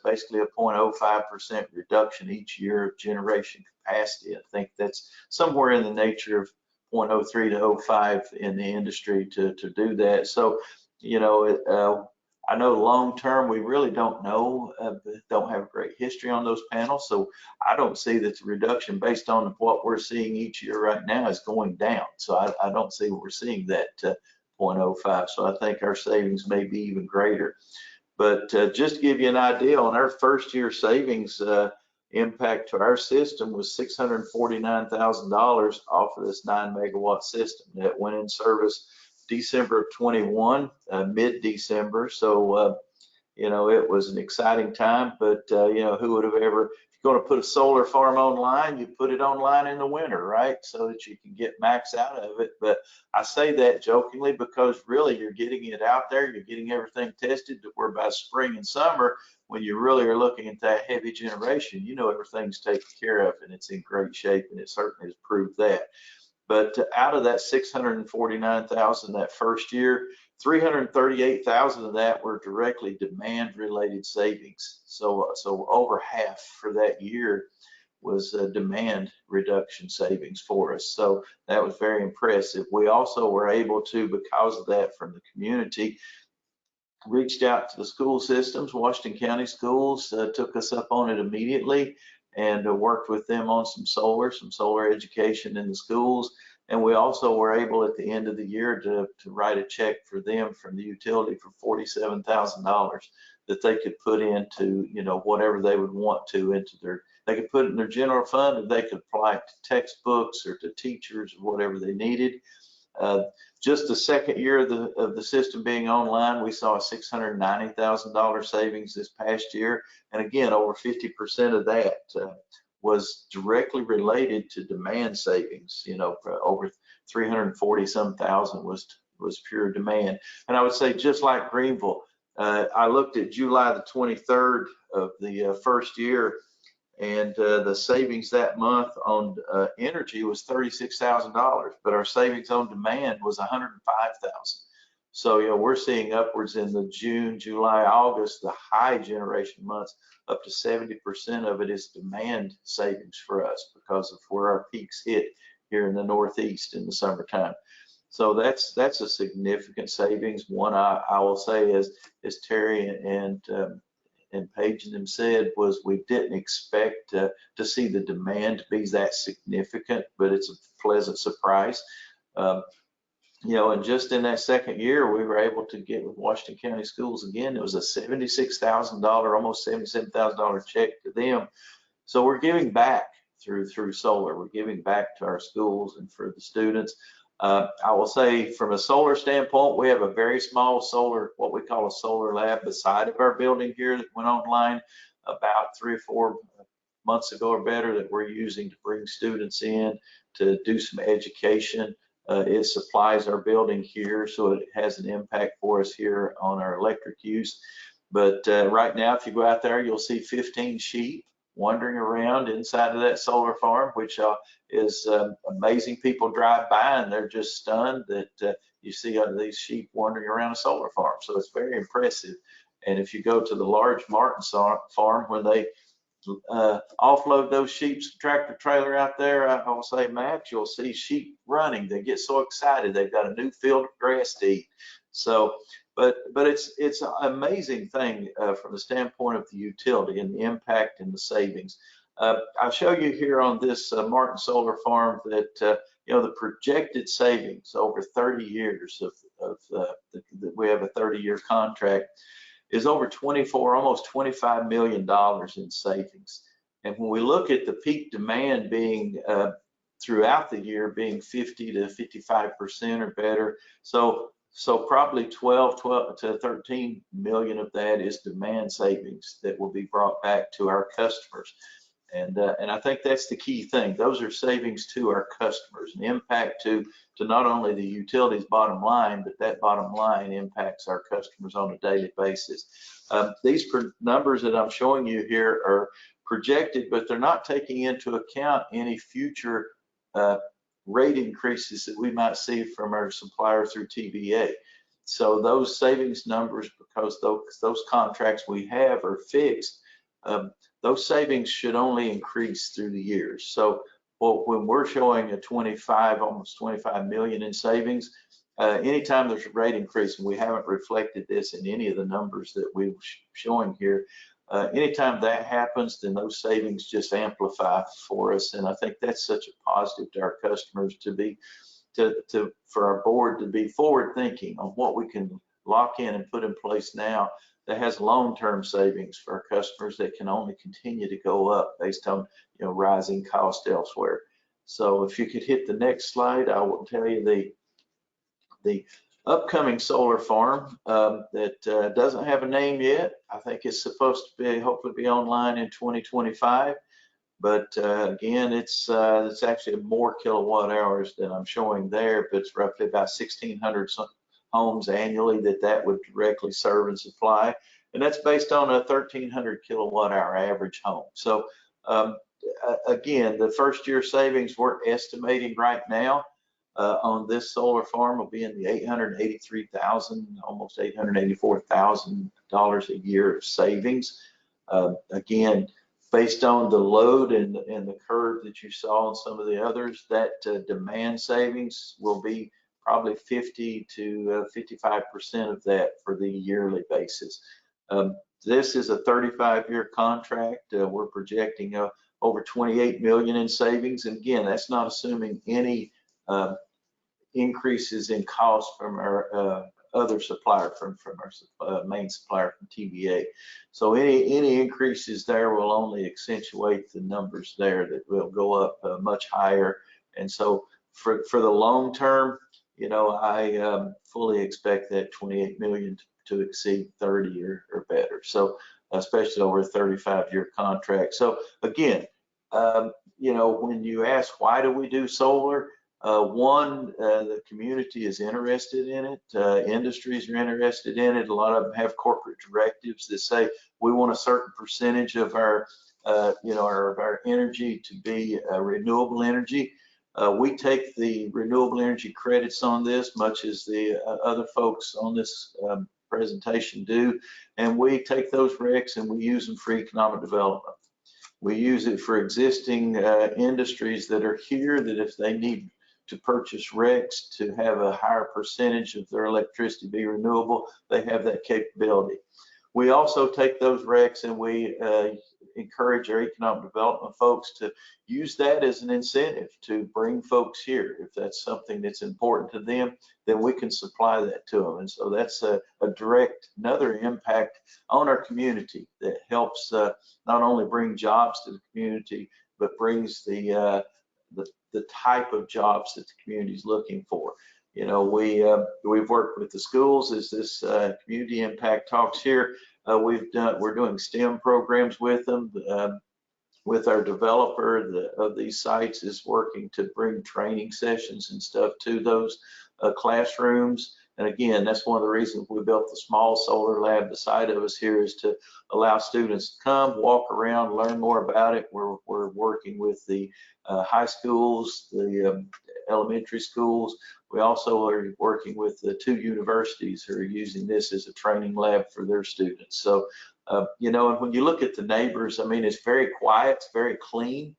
basically a 0.05% reduction each year of generation capacity. I think that's somewhere in the nature of 0.03 to 0.05 in the industry to do that. So, I know long term, we really don't know, don't have a great history on those panels. So I don't see that the reduction based on what we're seeing each year right now is going down. So I don't see we're seeing that 0.05. So I think our savings may be even greater. But just to give you an idea, on our first year savings, impact to our system was $649,000 off of this 9 megawatt system that went in service December of 21, mid-December. So, you know, it was an exciting time, but, you know, who would have ever, if you're going to put a solar farm online, you put it online in the winter, right? So that you can get max out of it. But I say that jokingly because really you're getting it out there, you're getting everything tested to where by spring and summer, when you really are looking at that heavy generation, you know, everything's taken care of and it's in great shape, and it certainly has proved that. But out of that 649,000 that first year, 338,000 of that were directly demand related savings. So over half for that year was demand reduction savings for us. So that was very impressive. We also were able to, because of that from the community, reached out to the school systems. Washington County Schools took us up on it immediately and worked with them on some solar education in the schools. And we also were able at the end of the year to write a check for them from the utility for $47,000 that they could put into, you know, whatever they would want to into their, they could put it in their general fund, and they could apply it to textbooks or to teachers or whatever they needed. Just the second year of the system being online, we saw a $690,000 savings this past year. And again, over 50% of that was directly related to demand savings. You know, over 340 some thousand was pure demand. And I would say, just like Greeneville, I looked at July the 23rd of the first year, and the savings that month on energy was $36,000, but our savings on demand was $105,000. So, you know, we're seeing upwards in the June, July, August, the high generation months, up to 70% of it is demand savings for us because of where our peaks hit here in the Northeast in the summertime. So that's a significant savings. One I will say is Terry and Paige and them said was, we didn't expect to see the demand be that significant, but it's a pleasant surprise. You know, and just in that second year, we were able to get with Washington County Schools again. It was a $76,000, almost $77,000 check to them. So we're giving back through solar. We're giving back to our schools and for the students. I will say, from a solar standpoint, we have a very small solar, what we call a solar lab beside of our building here that went online about 3 or 4 months ago or better, that we're using to bring students in to do some education. It supplies our building here, so it has an impact for us here on our electric use. But right now, if you go out there, you'll see 15 sheep wandering around inside of that solar farm, which is amazing. People drive by and they're just stunned that you see these sheep wandering around a solar farm. So it's very impressive. And if you go to the large Martin farm, when they offload those sheep tractor trailer out there, I will say, Matt, you'll see sheep running. They get so excited. They've got a new field of grass to eat. So, but it's an amazing thing from the standpoint of the utility and the impact and the savings. I'll show you here on this Martin Solar Farm that you know, the projected savings over 30 years we have a 30-year contract, is over almost $25 million in savings. And when we look at the peak demand being throughout the year being 50 to 55% or better, so probably 12 to 13 million of that is demand savings that will be brought back to our customers. And I think that's the key thing. Those are savings to our customers, and impact to not only the utilities bottom line, but that bottom line impacts our customers on a daily basis. These numbers that I'm showing you here are projected, but they're not taking into account any future rate increases that we might see from our supplier through TVA. So those savings numbers, because those contracts we have are fixed, those savings should only increase through the years. So when we're showing almost 25 million in savings, anytime there's a rate increase, and we haven't reflected this in any of the numbers that we're showing here, anytime that happens, then those savings just amplify for us. And I think that's such a positive to our customers to for our board to be forward thinking on what we can lock in and put in place now that has long-term savings for our customers that can only continue to go up based on, rising cost elsewhere. So if you could hit the next slide, I will tell you the upcoming solar farm that doesn't have a name yet. I think it's supposed to be, hopefully be online in 2025. But again, it's actually more kilowatt hours than I'm showing there, but it's roughly about 1,600 homes annually that would directly serve and supply. And that's based on a 1,300 kilowatt hour average home. So again, the first year savings we're estimating right now on this solar farm will be in the $883,000, almost $884,000 a year of savings. Again, based on the load and the curve that you saw in some of the others, that demand savings will be probably 50 to 55% of that for the yearly basis. This is a 35-year contract. We're projecting over 28 million in savings. And again, that's not assuming any increases in cost from our other supplier, from our main supplier from TVA. So any increases there will only accentuate the numbers there that will go up much higher. And so for the long term, I fully expect that 28 million to exceed 30 or better. So especially over a 35-year contract. So again, when you ask why do we do solar, one, the community is interested in it. Industries are interested in it. A lot of them have corporate directives that say we want a certain percentage of our, our energy to be renewable energy. We take the renewable energy credits on this, much as the other folks on this presentation do, and we take those RECs and we use them for economic development. We use it for existing industries that are here, that if they need to purchase RECs to have a higher percentage of their electricity be renewable, they have that capability. We also take those RECs and we encourage our economic development folks to use that as an incentive to bring folks here. If that's something that's important to them, then we can supply that to them. And so that's a direct, another impact on our community that helps not only bring jobs to the community, but brings the type of jobs that the community is looking for. We've worked with the schools as this community impact talks here. We're doing STEM programs with them. With our developer of these sites is working to bring training sessions and stuff to those classrooms. And again, that's one of the reasons we built the small solar lab beside of us here, is to allow students to come, walk around, learn more about it. We're working with the high schools, the elementary schools. We also are working with the 2 universities who are using this as a training lab for their students. So, and when you look at the neighbors, I mean, it's very quiet, it's very clean.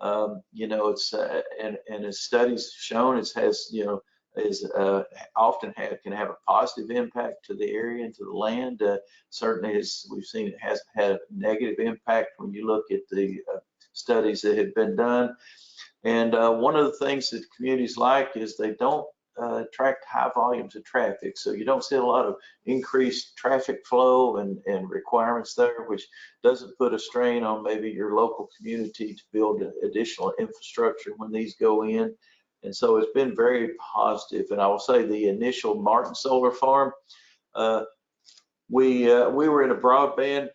It's and as studies shown, it has, often can have a positive impact to the area and to the land. Certainly, as we've seen, it has had a negative impact when you look at the studies that have been done. And one of the things that communities like is they don't attract high volumes of traffic. So you don't see a lot of increased traffic flow and requirements there, which doesn't put a strain on maybe your local community to build additional infrastructure when these go in. And so it's been very positive. And I will say the initial Martin Solar Farm, we were in a broadband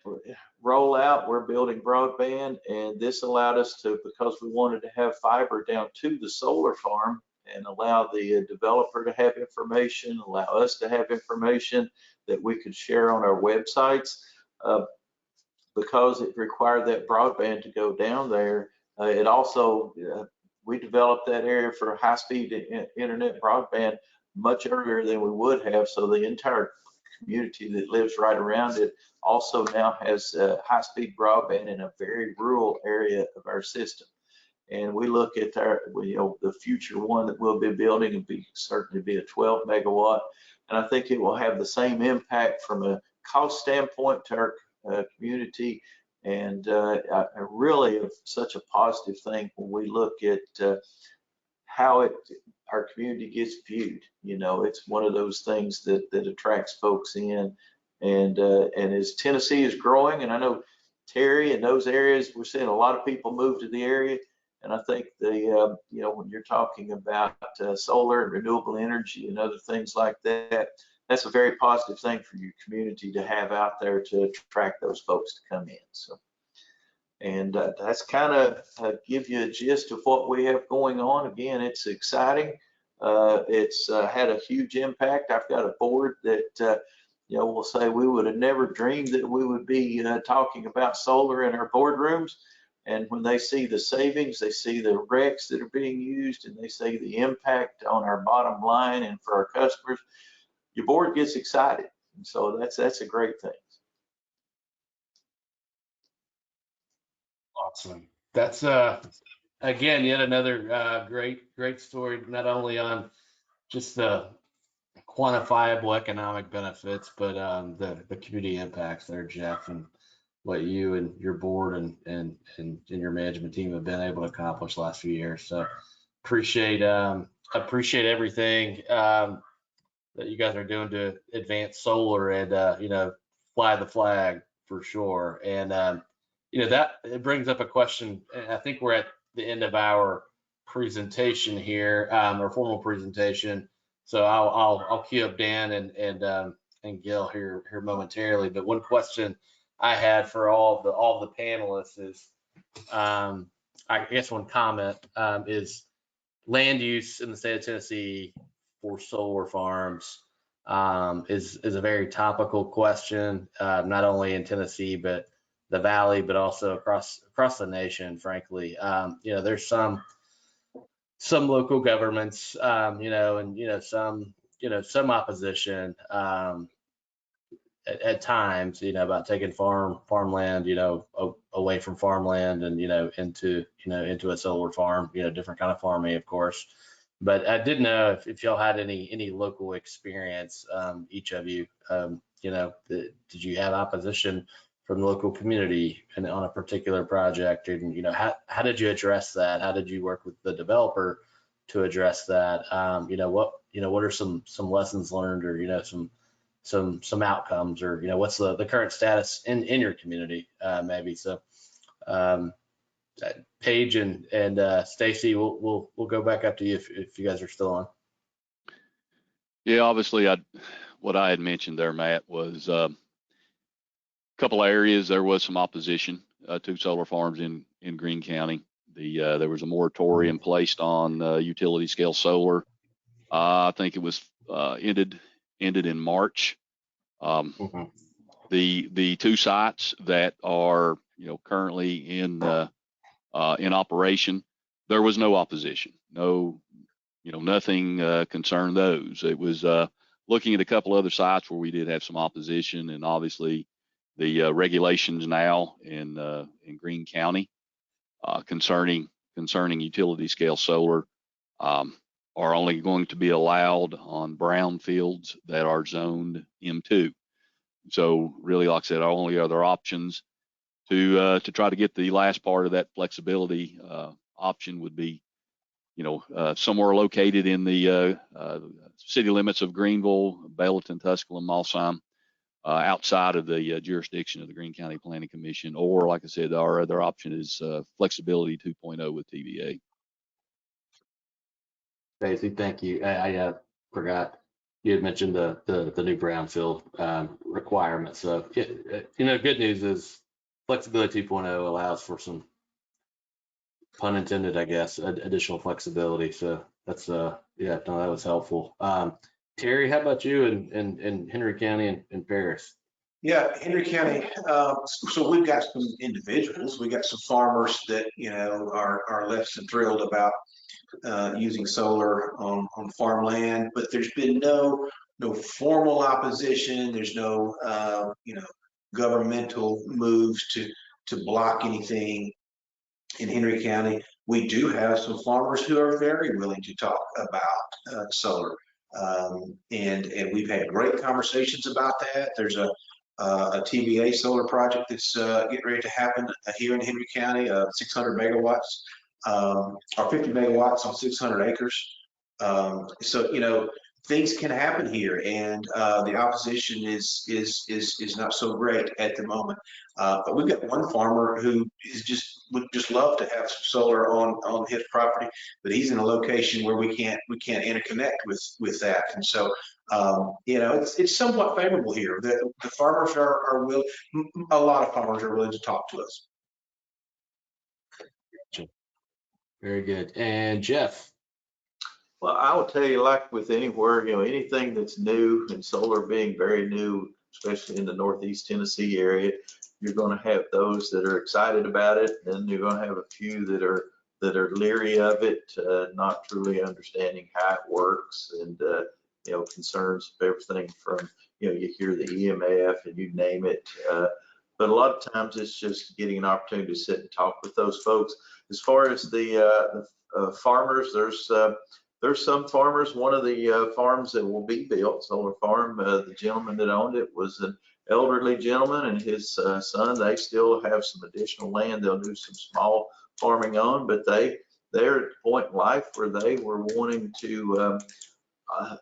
rollout. We're building broadband, and this allowed us to, because we wanted to have fiber down to the solar farm and allow the developer to have information, allow us to have information that we could share on our websites. Because it required that broadband to go down there, it also, we developed that area for high-speed internet broadband much earlier than we would have. So the entire community that lives right around it also now has high-speed broadband in a very rural area of our system. And we look at our, the future one that we'll be building and certainly be a 12 megawatt. And I think it will have the same impact from a cost standpoint to our community, and really such a positive thing when we look at how our community gets viewed. You know, it's one of those things that attracts folks in, and as Tennessee is growing, and I know Terry, in those areas, we're seeing a lot of people move to the area. And I think you know, when you're talking about solar and renewable energy and other things like that, that's a very positive thing for your community to have out there to attract those folks to come in. So, and that's kind of give you a gist of what we have going on. Again, it's exciting. It's had a huge impact. I've got a board that you know, will say we would have never dreamed that we would be talking about solar in our boardrooms. And when they see the savings, they see the RECs that are being used, and they see the impact on our bottom line and for our customers, your board gets excited. And so that's a great thing. Awesome. That's again yet another great story, not only on just the quantifiable economic benefits, but the community impacts there, Jeff, and what you and your board and your management team have been able to accomplish the last few years. So appreciate everything that you guys are doing to advance solar and you know, fly the flag for sure. And you know, that it brings up a question. I think we're at the end of our presentation here, our formal presentation. So I'll queue up Dan and Gil here momentarily. But one question I had for all the panelists is, I guess one comment is land use in the state of Tennessee for solar farms is a very topical question, not only in Tennessee but the Valley, but also across the nation. Frankly, you know, there's some local governments, you know, and you know some opposition at times, you know, about taking farmland, you know, away from farmland and you know into a solar farm, you know, different kind of farming, of course. But I didn't know if y'all had any local experience, each of you, you know, did you have opposition from the local community and on a particular project, and you know, how did you address that? How did you work with the developer to address that? You know, what are some lessons learned, or you know, some outcomes, or you know, what's the current status in your community, maybe? So Paige and Stacy, we'll go back up to you if you guys are still on. Yeah, obviously what I had mentioned there, Matt, was couple of areas there was some opposition to solar farms in Greene County. There was a moratorium placed on utility scale solar. I think it was ended in March. The two sites that are currently in operation, there was no opposition. No, nothing concerned those. It was looking at a couple other sites where we did have some opposition, and obviously the regulations now in Greene County concerning utility scale solar are only going to be allowed on brownfields that are zoned M2. So really, like I said, our only other options to try to get the last part of that flexibility option would be, somewhere located in the city limits of Greeneville, Belton, Tusculum, Malsheim, outside of the jurisdiction of the Greene County Planning Commission, or like I said, our other option is flexibility 2.0 with TVA. Stacy, thank you. I forgot you had mentioned the new brownfield requirement. So good news is flexibility 2.0 allows for some, pun intended, I guess, additional flexibility. So that's that was helpful. Terry, how about you in Henry County and Paris? Yeah, Henry County. So we've got some individuals. We got some farmers that are less than thrilled about using solar on farmland, but there's been no formal opposition. There's no governmental moves to block anything in Henry County. We do have some farmers who are very willing to talk about solar, and we've had great conversations about that. There's a TVA solar project that's getting ready to happen here in Henry County, 600 megawatts. are 50 megawatts on 600 acres. So, you know, things can happen here, and the opposition is not so great at the moment. But we've got one farmer who would just love to have some solar on his property, but he's in a location where we can't interconnect with that, and so you know, it's somewhat favorable here. The farmers are willing. A lot of farmers are willing to talk to us. Very good. And Jeff. Well, I will tell you, like with anywhere, you know, anything that's new, and solar being very new, especially in the Northeast Tennessee area, you're going to have those that are excited about it, and you're going to have a few that are leery of it, not truly understanding how it works, and you know, concerns of everything from, you know, you hear the EMF and you name it. But a lot of times it's just getting an opportunity to sit and talk with those folks. As far as the farmers, there's some farmers. One of the farms that will be built, solar farm, the gentleman that owned it was an elderly gentleman, and his son. They still have some additional land they'll do some small farming on, but they're at the point in life where they were wanting to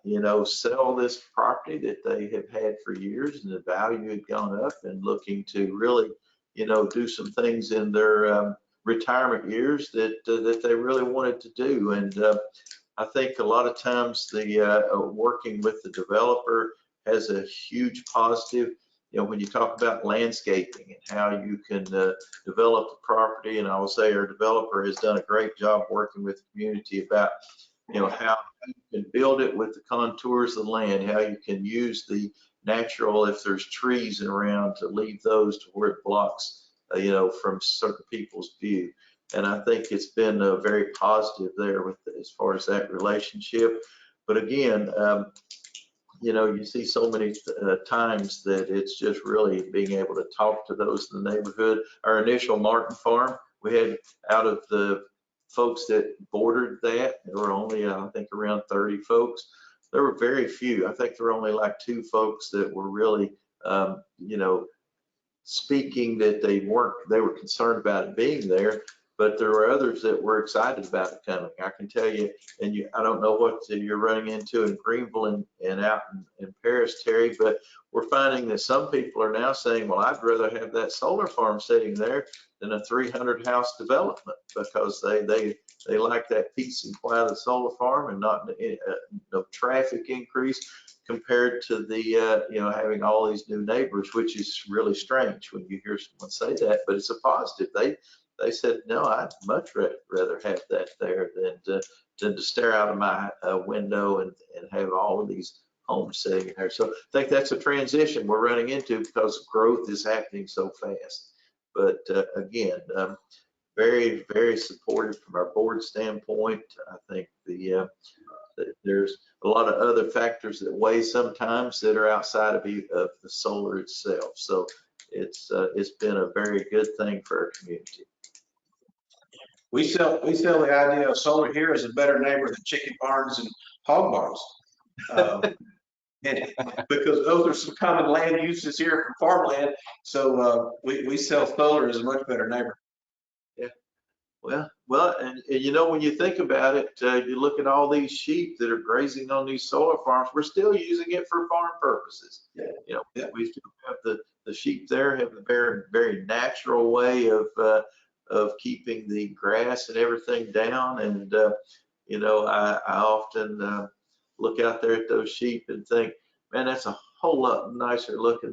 you know, sell this property that they have had for years, and the value had gone up, and looking to really, you know, do some things in their retirement years that they really wanted to do. And I think a lot of times the working with the developer has a huge positive. You know, when you talk about landscaping and how you can develop the property, and I will say our developer has done a great job working with the community about, you know, how you can build it with the contours of the land, how you can use the natural, if there's trees around, to leave those to where it blocks, you know, from certain people's view. And I think it's been very positive there with as far as that relationship. But again, you know, you see so many times that it's just really being able to talk to those in the neighborhood. Our initial Martin farm, we had, out of the folks that bordered that, there were only I think around 30 folks. There were very few. I think there were only like 2 folks that were really, you know, speaking that they were concerned about it being there, but there were others that were excited about it coming. I can tell you, and I don't know what you're running into in Greeneville and out in Paris, Terry, but we're finding that some people are now saying, well, I'd rather have that solar farm sitting there than a 300 house development, because they like that peace and quiet of the solar farm, and not no traffic increase compared to the you know, having all these new neighbors, which is really strange when you hear someone say that, but it's a positive. They said, no, I'd much rather have that there than to stare out of my window and have all of these homes sitting there. So I think that's a transition we're running into because growth is happening so fast. But again, very, very supportive from our board standpoint. I think there's a lot of other factors that weigh sometimes that are outside of the solar itself. So it's been a very good thing for our community. We sell the idea of solar here as a better neighbor than chicken barns and hog barns. And because those are some common land uses here for farmland, so we sell solar as a much better neighbor. Yeah, well, and you know, when you think about it, you look at all these sheep that are grazing on these solar farms. We're still using it for farm purposes. Yeah. You know, yeah. We still have the sheep there have a very, very natural way of keeping the grass and everything down. And you know, I often look out there at those sheep and think, man, that's a whole lot nicer looking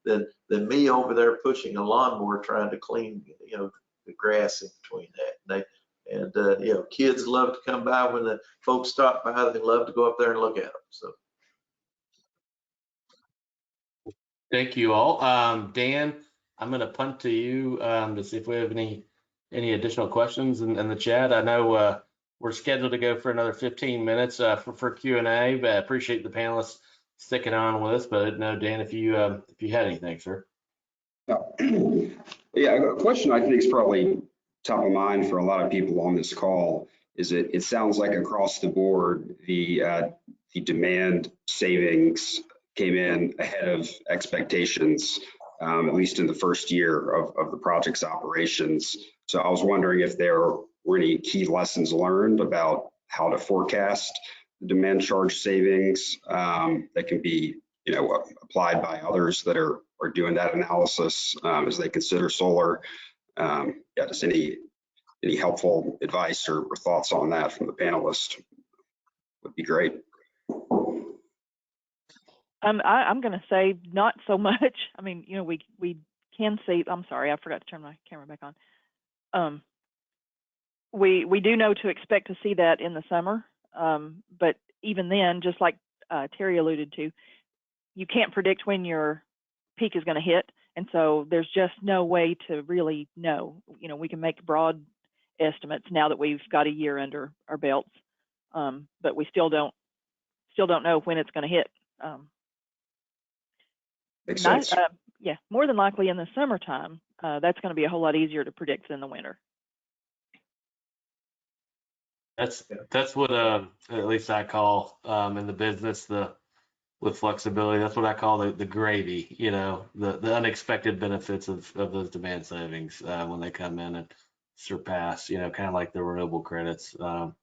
than me over there pushing a lawnmower trying to clean, you know, the grass in between that. And you know, kids love to come by when the folks stop by. They love to go up there and look at them. So thank you all. Dan, I'm going to punt to you to see if we have any additional questions in the chat. I know we're scheduled to go for another 15 minutes for Q&A, but I appreciate the panelists sticking on with us. But no, Dan, if you had anything, sir. Yeah, a question I think is probably top of mind for a lot of people on this call is it sounds like across the board the demand savings came in ahead of expectations, at least in the first year of the project's operations. So I was wondering if there were any key lessons learned about how to forecast the demand charge savings that can be, applied by others that are doing that analysis as they consider solar. Just any helpful advice or thoughts on that from the panelists would be great. I'm going to say not so much. I mean, we can see. I'm sorry, I forgot to turn my camera back on. We do know to expect to see that in the summer, but even then, just like Terry alluded to, you can't predict when your peak is going to hit, and so there's just no way to really know. We can make broad estimates now that we've got a year under our belts, but we still don't know when it's going to hit. Makes sense. Yeah, more than likely in the summertime, that's going to be a whole lot easier to predict than the winter. That's what at least I call in the business with flexibility. That's what I call the gravy. The unexpected benefits of those demand savings when they come in and surpass. Kind of like the renewable credits. The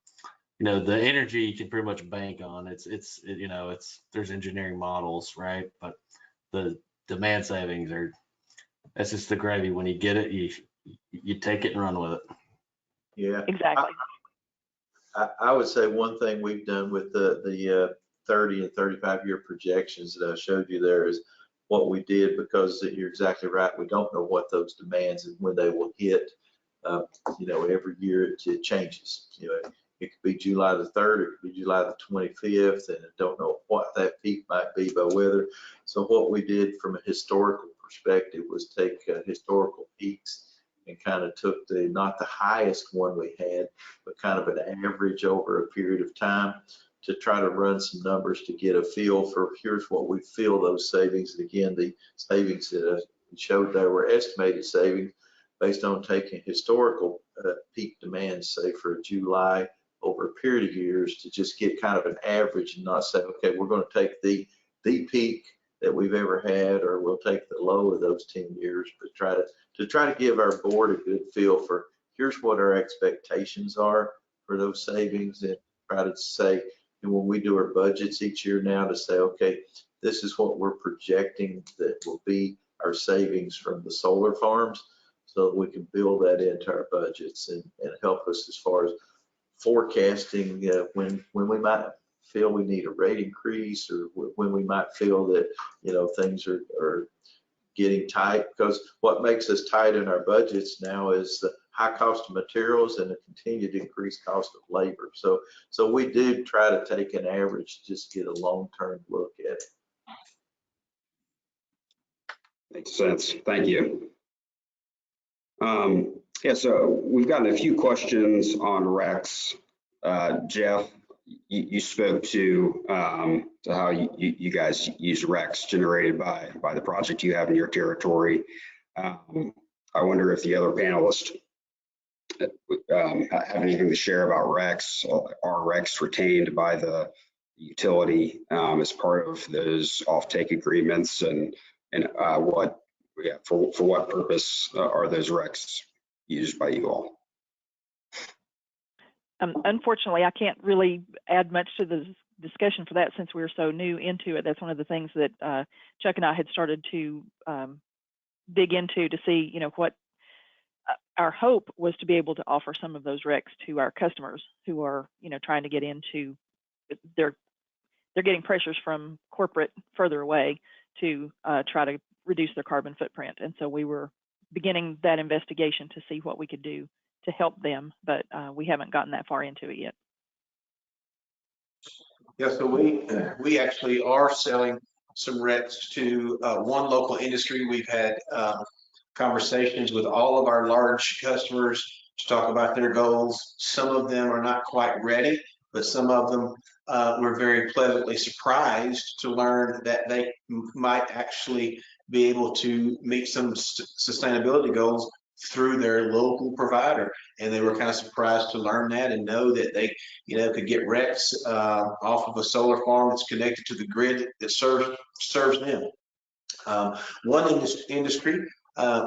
energy you can pretty much bank on. There's engineering models, right? But the demand savings that's just the gravy. When you get it, you take it and run with it. Yeah, exactly. I would say one thing we've done with the 30 and 35-year projections that I showed you there is what we did, because you're exactly right. We don't know what those demands and when they will hit. Every year it changes. It could be July the 3rd, it could be July the 25th, and I don't know what that peak might be by weather. So what we did from a historical perspective was take historical peaks and kind of took not the highest one we had, but kind of an average over a period of time to try to run some numbers to get a feel for here's what we feel those savings. And again, the savings that I showed there were estimated savings based on taking historical peak demands, say for July, over a period of years, to just get kind of an average and not say, okay, we're going to take the peak that we've ever had, or we'll take the low of those 10 years, but try to give our board a good feel for here's what our expectations are for those savings, and try to say, and when we do our budgets each year now, to say, okay, this is what we're projecting that will be our savings from the solar farms, so that we can build that into our budgets and help us as far as forecasting when we might feel we need a rate increase, or when we might feel that things are getting tight. Because what makes us tight in our budgets now is the high cost of materials and the continued increased cost of labor. So we did try to take an average, just get a long-term look at it. Makes sense. Thank you. So we've gotten a few questions on RECs. Jeff, you spoke to how you guys use RECs generated by the project you have in your territory. I wonder if the other panelists have anything to share about RECs. Are RECs retained by the utility as part of those offtake agreements, and for what purpose are those RECs used by you all? Unfortunately, I can't really add much to the discussion for that, since we're so new into it. That's one of the things that Chuck and I had started to dig into to see, what our hope was to be able to offer some of those RECs to our customers who are, trying to get into, they're getting pressures from corporate further away to try to reduce their carbon footprint. And so we were beginning that investigation to see what we could do to help them, but we haven't gotten that far into it yet. Yeah, so we actually are selling some RECs to one local industry. We've had conversations with all of our large customers to talk about their goals. Some of them are not quite ready, but some of them were very pleasantly surprised to learn that they might actually be able to meet some sustainability goals through their local provider. And they were kind of surprised to learn that and know that they, could get RECs off of a solar farm that's connected to the grid that serves them. One industry,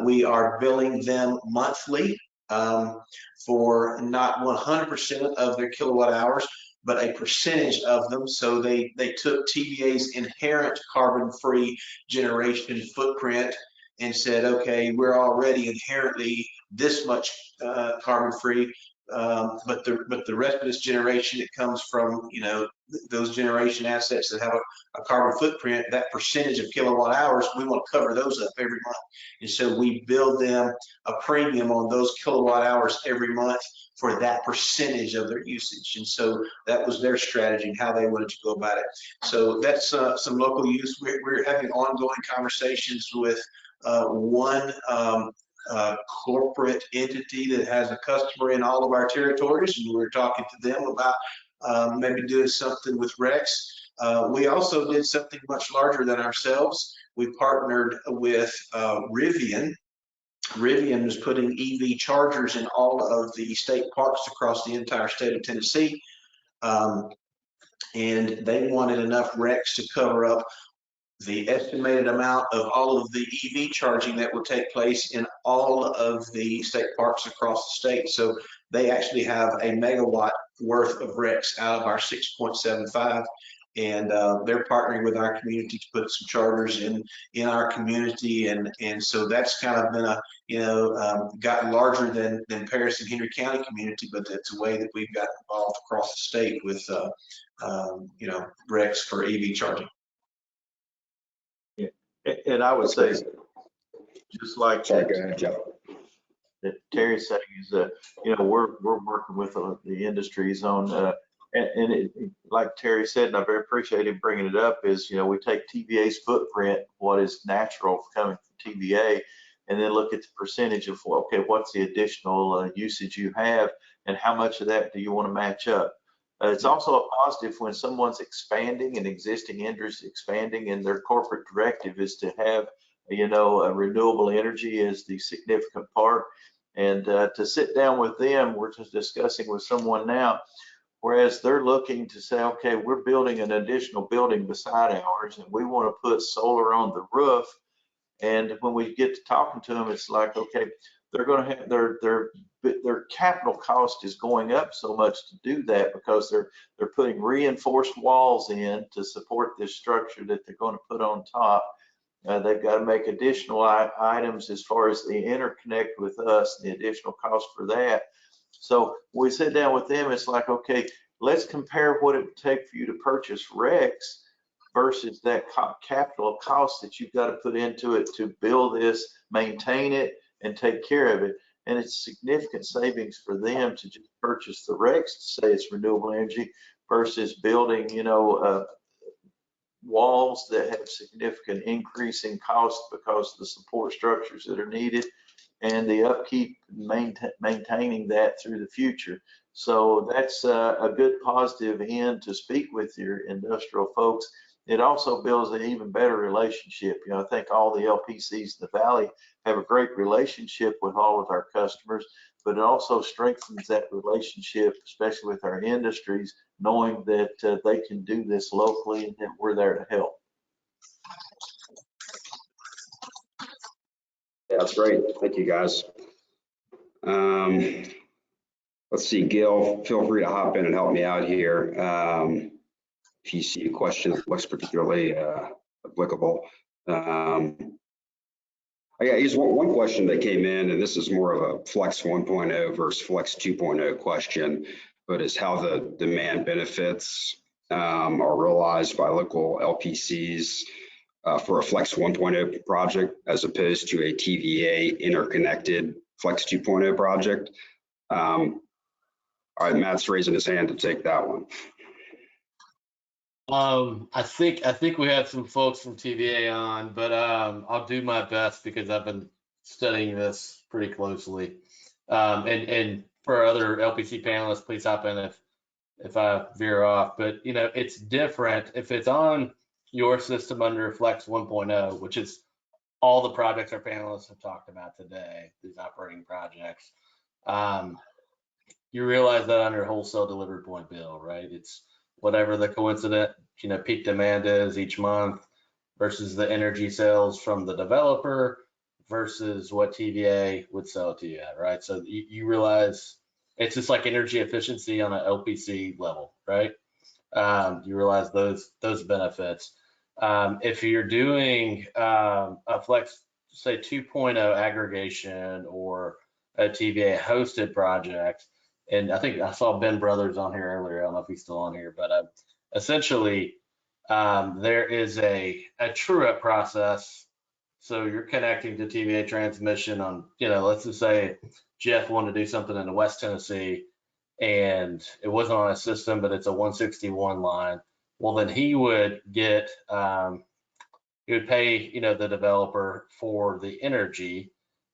we are billing them monthly for not 100% of their kilowatt hours, but a percentage of them. So they took TVA's inherent carbon-free generation footprint and said, okay, we're already inherently this much carbon-free, but the rest of this generation, it comes from, you know, those generation assets that have a carbon footprint. That percentage of kilowatt hours, we want to cover those up every month, and so we build them a premium on those kilowatt hours every month for that percentage of their usage. And so that was their strategy and how they wanted to go about it. So that's some local use. We're having ongoing conversations with one corporate entity that has a customer in all of our territories, and we're talking to them about maybe doing something with Rex. We also did something much larger than ourselves. We partnered with Rivian. Rivian is putting EV chargers in all of the state parks across the entire state of Tennessee. And they wanted enough RECs to cover up the estimated amount of all of the EV charging that will take place in all of the state parks across the state. So they actually have a megawatt worth of RECs out of our 6.75. And they're partnering with our community to put some chargers in our community, and so that's kind of been a, you know, gotten larger than Paris and Henry County community, but it's a way that we've got involved across the state with you know, RECs for EV charging. Yeah. And I would say, just like Sorry, go ahead, Joe. that Terry's saying is that, you know, we're working with the industries on and it, like Terry said, and I very appreciate him bringing it up, is, you know, we take TVA's footprint, what is natural coming from TVA, and then look at the percentage of, okay, what's the additional usage you have, and how much of that do you want to match up? It's also a positive when someone's expanding, an existing industry expanding, and their corporate directive is to have, you know, a renewable energy as the significant part. And to sit down with them, we're just discussing with someone now, whereas they're looking to say, okay, we're building an additional building beside ours and we want to put solar on the roof. And when we get to talking to them, it's like, okay, they're going to have their capital cost is going up so much to do that, because they're putting reinforced walls in to support this structure that they're going to put on top. They've got to make additional items as far as the interconnect with us, the additional cost for that. So when we sit down with them, it's like, okay, let's compare what it would take for you to purchase RECs versus that capital cost that you've got to put into it to build this, maintain it, and take care of it. And it's significant savings for them to just purchase the RECs to say it's renewable energy versus building, you know, walls that have significant increase in cost because of the support structures that are needed and the upkeep, maintaining that through the future. So that's a good positive end to speak with your industrial folks. It also builds an even better relationship. You know, I think all the LPCs in the Valley have a great relationship with all of our customers, but it also strengthens that relationship, especially with our industries, knowing that they can do this locally and that we're there to help. Yeah, that's great. Thank you, guys. Let's see, Gil, feel free to hop in and help me out here. If you see a question that looks particularly applicable. I guess one question that came in, and this is more of a Flex 1.0 versus Flex 2.0 question, but is how the demand benefits are realized by local LPCs for a Flex 1.0 project as opposed to a TVA interconnected Flex 2.0 project. All right, Matt's raising his hand to take that one. I think we have some folks from TVA on, but I'll do my best because I've been studying this pretty closely. And for other LPC panelists, please hop in if I veer off. But you know, it's different if it's on your system under Flex 1.0, which is all the projects our panelists have talked about today, these operating projects. You realize that under wholesale delivery point bill, right? It's whatever the coincident, you know, peak demand is each month versus the energy sales from the developer versus what TVA would sell it to you at, right? So you realize it's just like energy efficiency on an LPC level, right? You realize those benefits. If you're doing a flex, say 2.0 aggregation or a TVA hosted project, and I think I saw Ben Brothers on here earlier. I don't know if he's still on here, but essentially there is a true up process. So you're connecting to TVA transmission on, let's just say Jeff wanted to do something in West Tennessee and it wasn't on a system, but it's a 161 line. Well, then he would get, he would pay, the developer for the energy,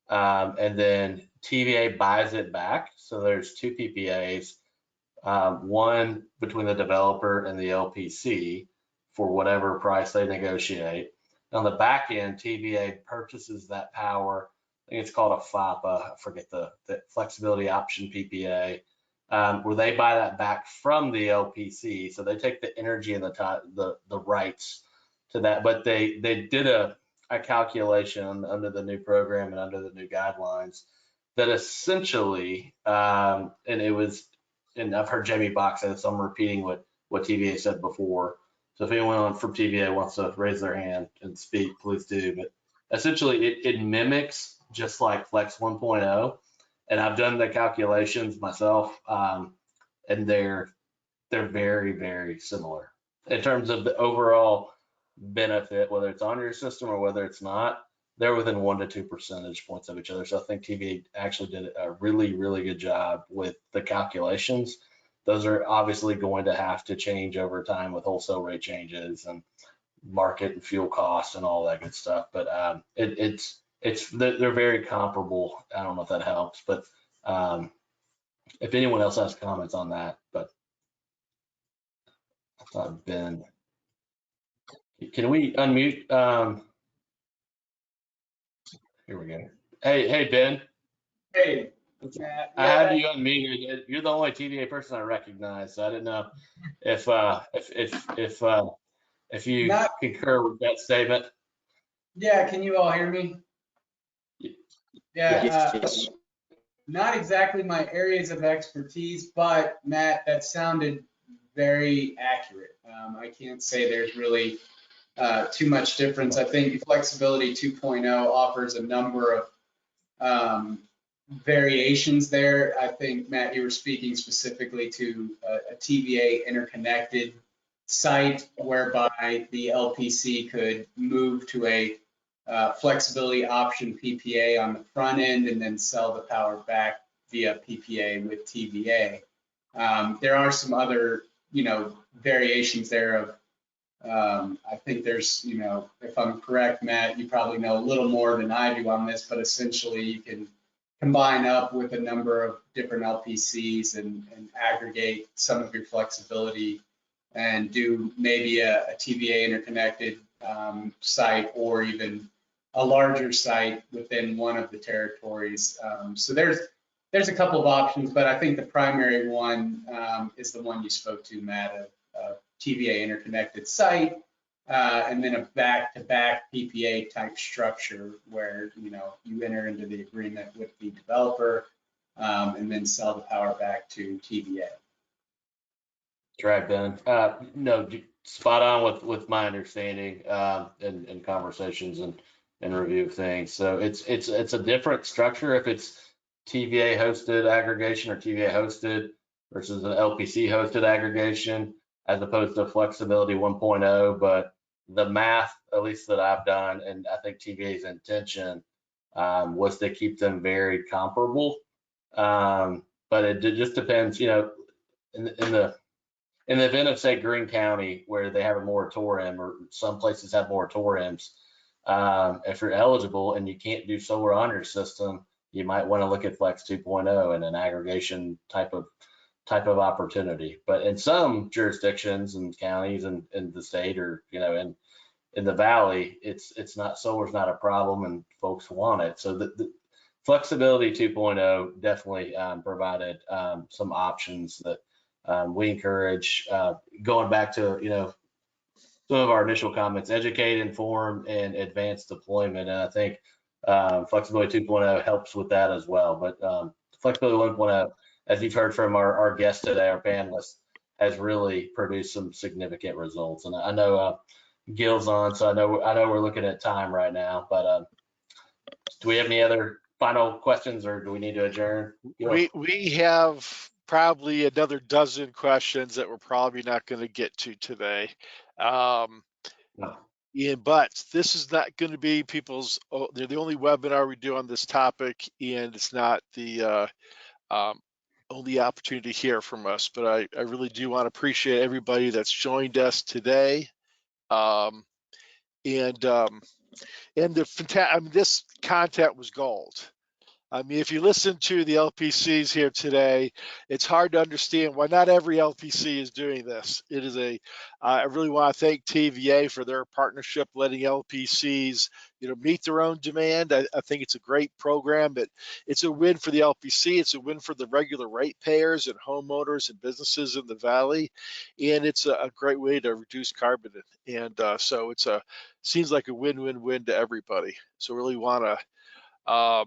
and then TVA buys it back. So there's two PPAs, one between the developer and the LPC for whatever price they negotiate. On the back end, TVA purchases that power. I think it's called a FOPA. I forget the flexibility option PPA, where they buy that back from the LPC. So they take the energy and the rights to that. But they did a calculation under the new program and under the new guidelines that essentially, and it was, and I've heard Jamie Bach say this, so I'm repeating what TVA said before. So if anyone from TVA wants to raise their hand and speak, please do. But essentially, it mimics just like Flex 1.0, and I've done the calculations myself, and they're very, very similar in terms of the overall benefit, whether it's on your system or whether it's not. They're within 1 to 2 percentage points of each other. So I think TVA actually did a really, really good job with the calculations. Those are obviously going to have to change over time with wholesale rate changes and market and fuel costs and all that good stuff. But they're very comparable. I don't know if that helps, but if anyone else has comments on that, but I thought Ben, can we unmute? Here we go. Hey Ben. Hey. I have you unmuted. You're the only TVA person I recognize, so I didn't know if you concur with that statement. Yeah, can you all hear me? Yeah, Yes. not exactly my areas of expertise, but Matt, that sounded very accurate. I can't say there's really too much difference. I think Flexibility 2.0 offers a number of variations there. I think, Matt, you were speaking specifically to a TVA interconnected site whereby the LPC could move to a flexibility option PPA on the front end and then sell the power back via PPA with TVA. There are some other, variations there of, I think there's, if I'm correct, Matt, you probably know a little more than I do on this, but essentially you can combine up with a number of different LPCs and aggregate some of your flexibility and do maybe a TVA interconnected site or even a larger site within one of the territories. So there's a couple of options, but I think the primary one is the one you spoke to, Matt, of TVA interconnected site, and then a back-to-back PPA type structure where you enter into the agreement with the developer and then sell the power back to TVA. That's right, Ben. No, spot on with my understanding and conversations and review of things. So it's a different structure if it's TVA hosted aggregation or TVA hosted versus an LPC hosted aggregation, as opposed to Flexibility 1.0, but the math, at least that I've done, and I think TVA's intention was to keep them very comparable. But it just depends, in the event of, say, Greene County, where they have a moratorium, or some places have moratoriums, if you're eligible and you can't do solar on your system, you might want to look at Flex 2.0 and an aggregation type of opportunity. But in some jurisdictions and counties and in the state, or in the valley, it's not, solar's not a problem and folks want it. So the Flexibility 2.0 definitely provided some options that we encourage. Going back to some of our initial comments: educate, inform, and advance deployment. And I think Flexibility 2.0 helps with that as well. But Flexibility 1.0, as you've heard from our guest today, our panelists, has really produced some significant results. And I know Gil's on, so I know we're looking at time right now. But do we have any other final questions, or do we need to adjourn? Gil? We have probably another dozen questions that we're probably not going to get to today. No. But this is not going to be they're the only webinar we do on this topic, and it's not the only opportunity to hear from us. But I really do want to appreciate everybody that's joined us today. And this content was gold. I mean, if you listen to the LPCs here today, it's hard to understand why not every LPC is doing this. I really want to thank TVA for their partnership, letting LPCs, meet their own demand. I think it's a great program, but it's a win for the LPC. It's a win for the regular ratepayers and homeowners and businesses in the valley, and it's a great way to reduce carbon. And so seems like a win-win-win to everybody. So really want to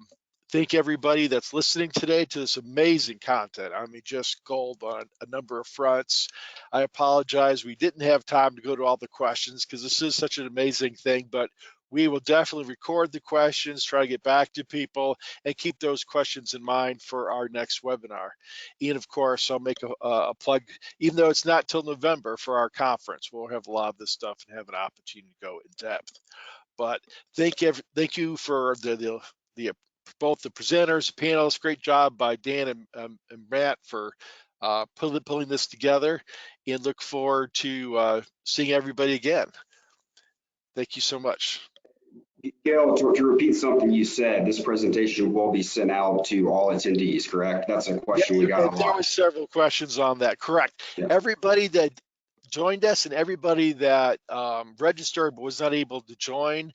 thank everybody that's listening today to this amazing content. I mean, just gold on a number of fronts. I apologize. We didn't have time to go to all the questions because this is such an amazing thing, but we will definitely record the questions, try to get back to people, and keep those questions in mind for our next webinar. And of course, I'll make a plug, even though it's not till November, for our conference. We'll have a lot of this stuff and have an opportunity to go in depth. But thank you for the both the presenters, the panelists. Great job by Dan and Matt for pulling this together, and look forward to seeing everybody again. Thank you so much. Gail, to repeat something you said, this presentation will be sent out to all attendees, correct? That's a question we got a lot. There were several questions on that, correct. Yeah. Everybody that joined us and everybody that registered but was not able to join,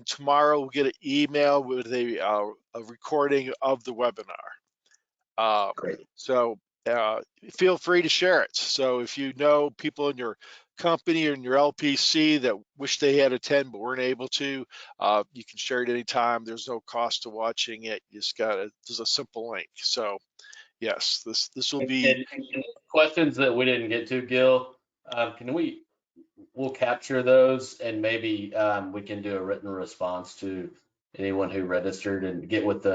tomorrow we'll get an email with a recording of the webinar. Great. So feel free to share it. So if you know people in your company or in your LPC that wish they had attend but weren't able to, you can share it anytime. There's no cost to watching it. You just there's a simple link. So yes, this will be. And questions that we didn't get to, Gil, we'll capture those, and maybe we can do a written response to anyone who registered and get with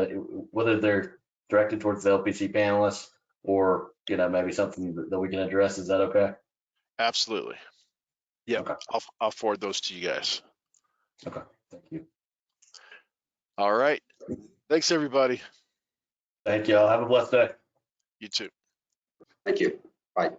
whether they're directed towards the LPC panelists or maybe something that we can address. Is that okay? Absolutely. Yeah. Okay. I'll forward those to you guys. Okay. Thank you. All right. Thanks, everybody. Thank you all. Have a blessed day. You too. Thank you. Bye.